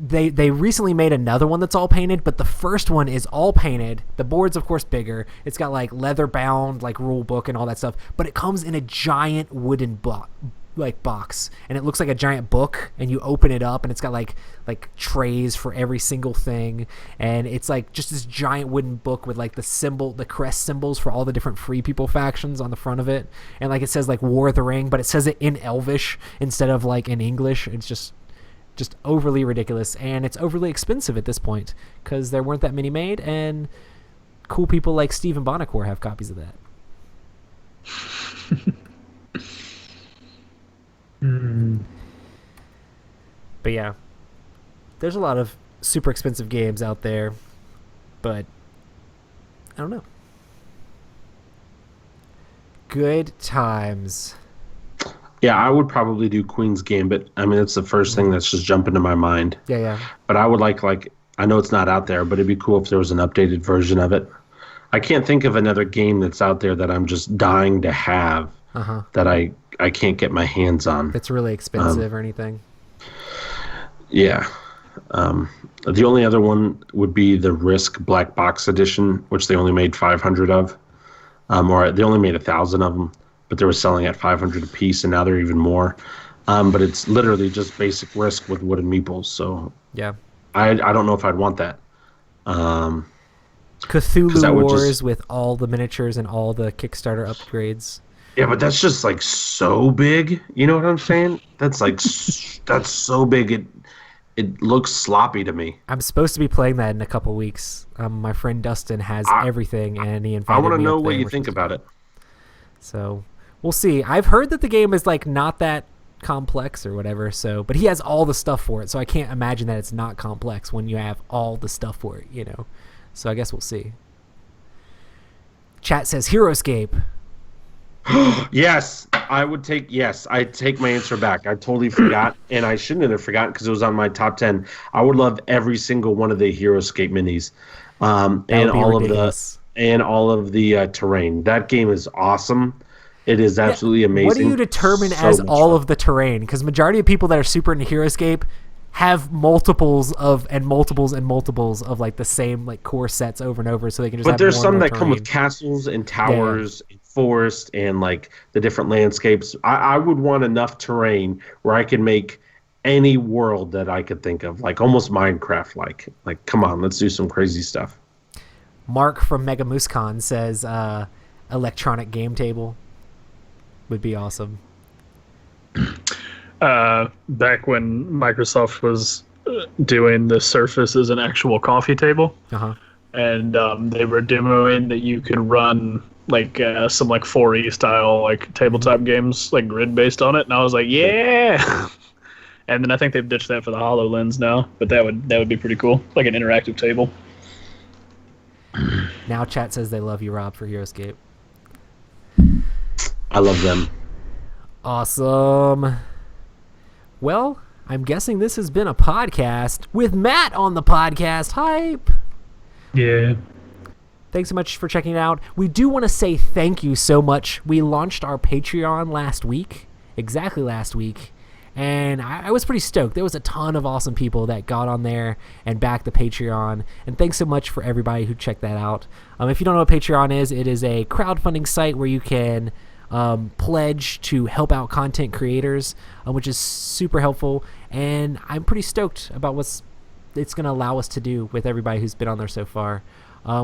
They recently made another one that's all painted, but the first one is all painted. The board's of course bigger. It's got like leather bound like rule book and all that stuff, but it comes in a giant wooden box, and it looks like a giant book, and you open it up and it's got like trays for every single thing, and it's like just this giant wooden book with like the crest symbols for all the different Free People factions on the front of it, and like it says like War of the Ring, but it says it in Elvish instead of like in English. It's just overly ridiculous, and it's overly expensive at this point because there weren't that many made, and cool people like Stephen Bonacore have copies of that. But yeah, there's a lot of super expensive games out there, but I don't know. Good times. Yeah, I would probably do Queen's Gambit. I mean, it's the first thing that's just jumping to my mind. Yeah. But I would like I know it's not out there, but it'd be cool if there was an updated version of it. I can't think of another game that's out there that I'm just dying to have that I can't get my hands on. It's really expensive or anything. Yeah. The only other one would be the Risk Black Box Edition, which they only made 500 of. Or they only made 1,000 of them, but they were selling at 500 a piece, and now they're even more. But it's literally just basic Risk with wooden meeples. So yeah, I don't know if I'd want that. Cthulhu Wars with all the miniatures and all the Kickstarter upgrades. Yeah, but that's just like so big. You know what I'm saying? That's like that's so big. It looks sloppy to me. I'm supposed to be playing that in a couple weeks. My friend Dustin has everything, and he invited me. I want to know what you think about it. So we'll see. I've heard that the game is like not that complex or whatever. So, but he has all the stuff for it. So I can't imagine that it's not complex when you have all the stuff for it. You know. So I guess we'll see. Chat says HeroScape. Yes, I'd take my answer back. I totally forgot, and I shouldn't have forgotten because it was on my top 10. I would love every single one of the HeroScape minis, and all of the terrain. That game is awesome. It is absolutely amazing. What do you determine as all of the terrain? Because majority of people that are super into HeroScape have multiples of like the same like core sets over and over, so they can just. But have there's more some and more that come with castles and towers, and forest, and like the different landscapes. I would want enough terrain where I could make any world that I could think of, like almost Minecraft. Like come on, let's do some crazy stuff. Mark from Mega MooseCon says electronic game table would be awesome. Back when Microsoft was doing the Surface as an actual coffee table, and they were demoing that you could run like some like 4E style like tabletop games like grid based on it, and I was like, yeah. And then I think they've ditched that for the HoloLens now, but that would be pretty cool, like an interactive table. Now chat says they love you, Rob, for HeroScape. I love them. Awesome. Well, I'm guessing this has been a podcast with Matt on the podcast. Hype. Yeah. Thanks so much for checking it out. We do want to say thank you so much. We launched our Patreon exactly last week, and I was pretty stoked. There was a ton of awesome people that got on there and backed the Patreon, and thanks so much for everybody who checked that out. If you don't know what Patreon is, it is a crowdfunding site where you can pledge to help out content creators, which is super helpful, and I'm pretty stoked about what it's going to allow us to do with everybody who's been on there so far.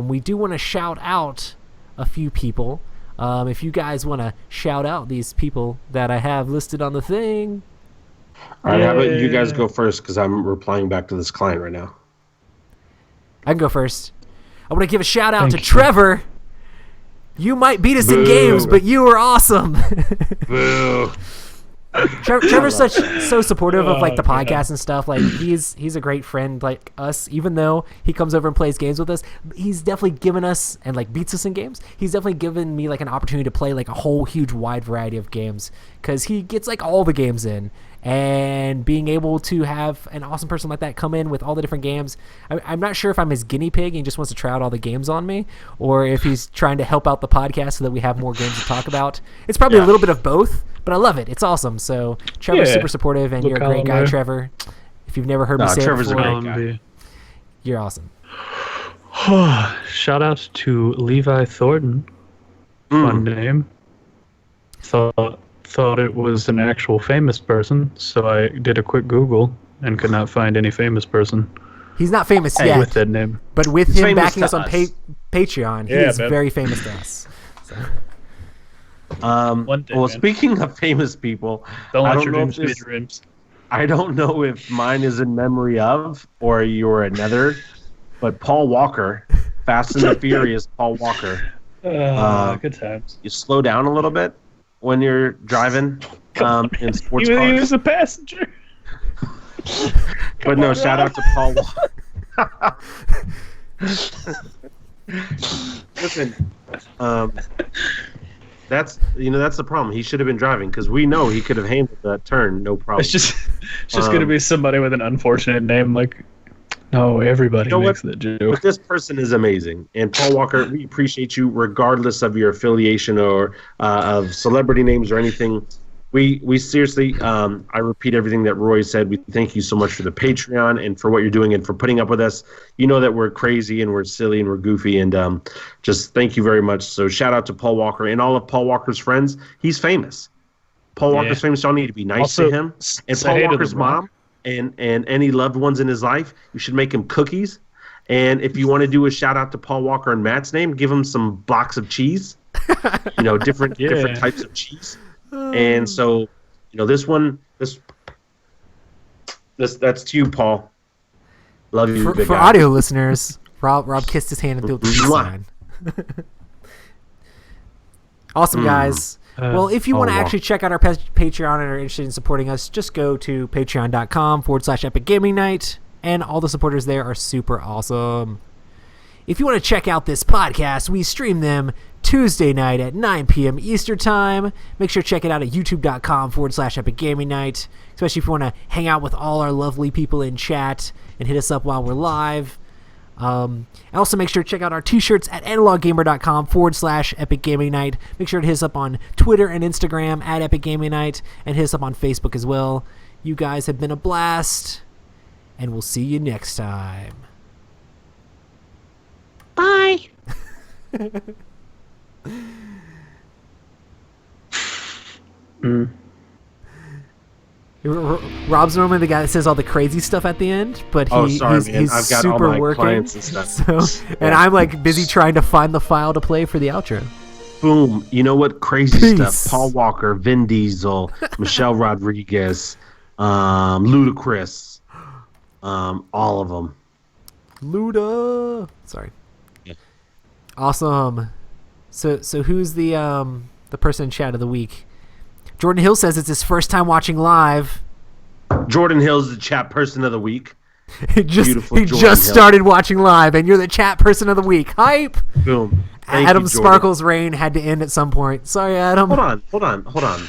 We do want to shout out a few people. If you guys want to shout out these people that I have listed on the thing. All right, how about you guys go first, because I'm replying back to this client right now. I can go first. I want to give a shout out to Trevor. You might beat us in games, but you were awesome. Boo. Trevor's so supportive of like the podcast and stuff. Like he's a great friend like us. Even though he comes over and plays games with us, he's definitely given us and like beats us in games. He's definitely given me like an opportunity to play like a whole huge wide variety of games because he gets like all the games in. And being able to have an awesome person like that come in with all the different games, I'm not sure if I'm his guinea pig and he just wants to try out all the games on me, or if he's trying to help out the podcast so that we have more games to talk about. It's probably a little bit of both, but I love it. It's awesome. So Trevor's super supportive, and you're a great guy, Trevor. If you've never heard me say Trevor's it before, a great guy. You're awesome. Shout out to Levi Thornton. Fun name. Thought it was an actual famous person, so I did a quick Google and could not find any famous person. He's not famous yet with that name, but with him backing us on Patreon, he is very famous to us. So. One day, speaking of famous people, don't let your dreams be dreams. I don't know if mine is in memory of or you're another, but Paul Walker, Fast and the Furious, Paul Walker. Good times. You slow down a little bit when you're driving in sports cars. He was a passenger. But no, shout out to Paul Walker. Listen, that's the problem. He should have been driving because we know he could have handled that turn, no problem. It's just going to be somebody with an unfortunate name. Like, no, everybody makes that joke. But this person is amazing, and Paul Walker, we appreciate you regardless of your affiliation or of celebrity names or anything. We seriously, I repeat everything that Roy said. We thank you so much for the Patreon and for what you're doing and for putting up with us. You know that we're crazy and we're silly and we're goofy, and just thank you very much. So shout out to Paul Walker and all of Paul Walker's friends. He's famous. Paul Walker's famous. Y'all need to be nice to him. And Paul Walker's mom and any loved ones in his life, you should make him cookies. And if you want to do a shout out to Paul Walker and Matt's name, give him some blocks of cheese. Different types of cheese. And so, this that's to you, Paul. Love you, big for guy. audio listeners, Rob kissed his hand and threw the peace sign. Awesome, guys. Well, if you want to actually check out our Patreon and are interested in supporting us, just go to patreon.com/Epic Gaming Night, and all the supporters there are super awesome. If you want to check out this podcast, we stream them Tuesday night at 9 p.m. Eastern Time. Make sure to check it out at youtube.com/Epic Gaming Night, especially if you want to hang out with all our lovely people in chat and hit us up while we're live. And also make sure to check out our t-shirts at analoggamer.com/Epic Gaming Night. Make sure to hit us up on Twitter and Instagram at Epic Gaming Night, and hit us up on Facebook as well. You guys have been a blast, and we'll see you next time. Bye. Rob's normally the guy that says all the crazy stuff at the end, but he's I've got super all my working. clients and stuff. And I'm like busy trying to find the file to play for the outro. Boom. You know what? Crazy Peace. stuff. Paul Walker, Vin Diesel, Michelle Rodriguez, Ludacris, all of them. Luda. Sorry. Yeah. Awesome. So who's the person in chat of the week? Jordan Hill says it's his first time watching live. Jordan Hill's the chat person of the week. He just started watching live, and you're the chat person of the week. Hype. Boom. Thank Adam you, Sparkle's reign had to end at some point. Sorry, Adam. Hold on.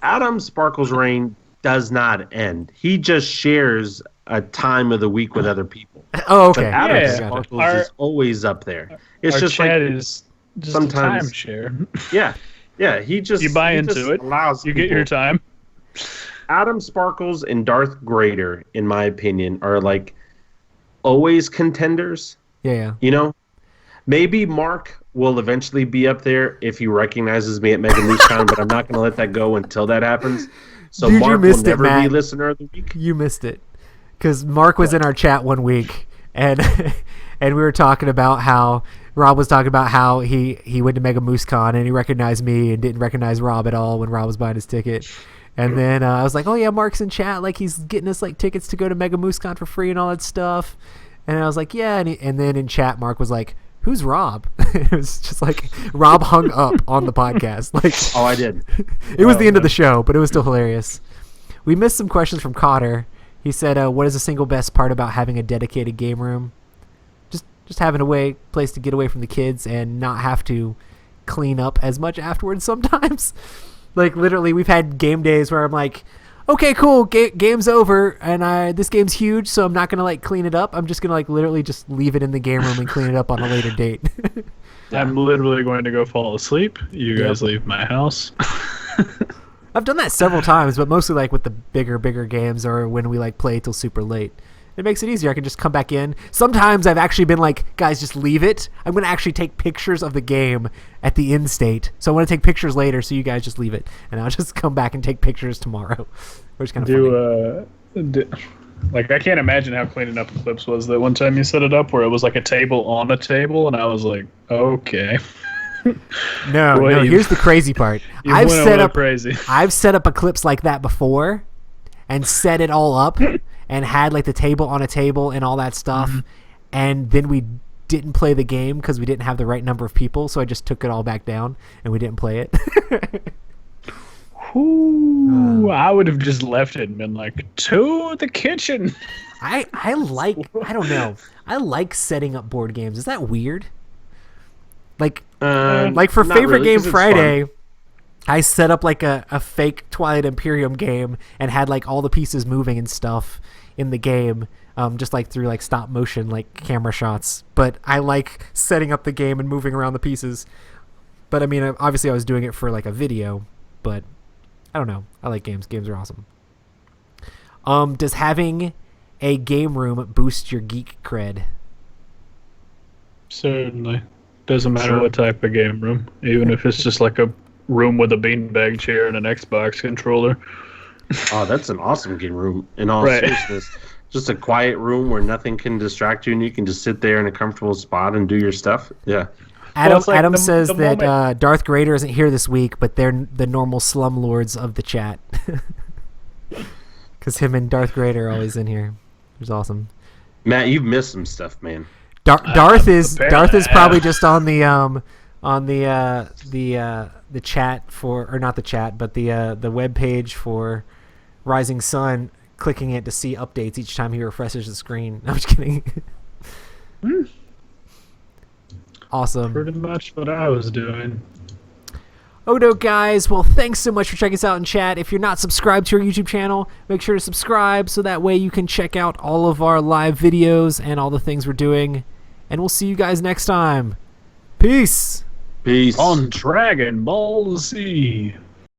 Adam Sparkle's reign does not end. He just shares a time of the week with other people. Oh, okay. But Adam Sparkles is always up there. It's our just chat like is just sometimes a timeshare. Yeah. He just you buy into it. You get your time. Adam Sparkles and Darth Grader, in my opinion, are like always contenders. Yeah. Maybe Mark will eventually be up there if he recognizes me at Mega MooseCon, but I'm not going to let that go until that happens. So Dude, Mark will never Matt. be listener of the week. You missed it. Because Mark was in our chat one week, and and we were talking about how Rob was talking about how he went to Mega MooseCon and he recognized me and didn't recognize Rob at all when Rob was buying his ticket. And then I was like, oh yeah, Mark's in chat, like he's getting us like tickets to go to Mega MooseCon for free and all that stuff. And I was like, yeah. And then in chat, Mark was like, who's Rob? It was just like Rob hung up on the podcast. Like, oh, I did. It was the end of the show, but it was still hilarious. We missed some questions from Cotter. He said, "What is the single best part about having a dedicated game room?" Just having a place to get away from the kids and not have to clean up as much afterwards. Sometimes, like literally, we've had game days where I'm like, "Okay, cool, game's over, and this game's huge, so I'm not gonna like clean it up. I'm just gonna like literally just leave it in the game room and clean it up on a later date." I'm literally going to go fall asleep. You guys leave my house. I've done that several times, but mostly like with the bigger games or when we like play till super late. It makes it easier. I can just come back in. Sometimes I've actually been like, guys, just leave it. I'm going to actually take pictures of the game at the end state. So I want to take pictures later, so you guys just leave it. And I'll just come back and take pictures tomorrow. Which is kind of funny. Like, I can't imagine how cleaning up Eclipse was that one time you set it up where it was like a table on a table, and I was like, okay. No, here's the crazy part. I've set up Eclipse like that before and set it all up and had like the table on a table and all that stuff, and then we didn't play the game because we didn't have the right number of people, so I just took it all back down and we didn't play it. I would have just left it and been like, to the kitchen. I don't know. I like setting up board games. Is that weird? Like for Favorite Game Friday, I set up like a fake Twilight Imperium game and had like all the pieces moving and stuff in the game, just like through like stop motion like camera shots. But I like setting up the game and moving around the pieces. But I mean, obviously I was doing it for like a video, but I don't know. I like games. Games are awesome. Does having a game room boost your geek cred? Certainly. Doesn't matter what type of game room. Even if it's just like a room with a beanbag chair and an Xbox controller. Oh, that's an awesome game room. In all seriousness. Just a quiet room where nothing can distract you and you can just sit there in a comfortable spot and do your stuff. Yeah. Adam says that Darth Grader isn't here this week, but they're the normal slumlords of the chat. Because him and Darth Grader are always in here. It was awesome. Matt, you've missed some stuff, man. Darth is probably just on the chat for, or not the chat, but the web page for Rising Sun, clicking it to see updates each time he refreshes the screen. I'm just kidding. Awesome. Pretty much what I was doing. Odo, guys, well, thanks so much for checking us out in chat. If you're not subscribed to our YouTube channel, make sure to subscribe so that way you can check out all of our live videos and all the things we're doing. And we'll see you guys next time. Peace. Peace. On Dragon Ball Z.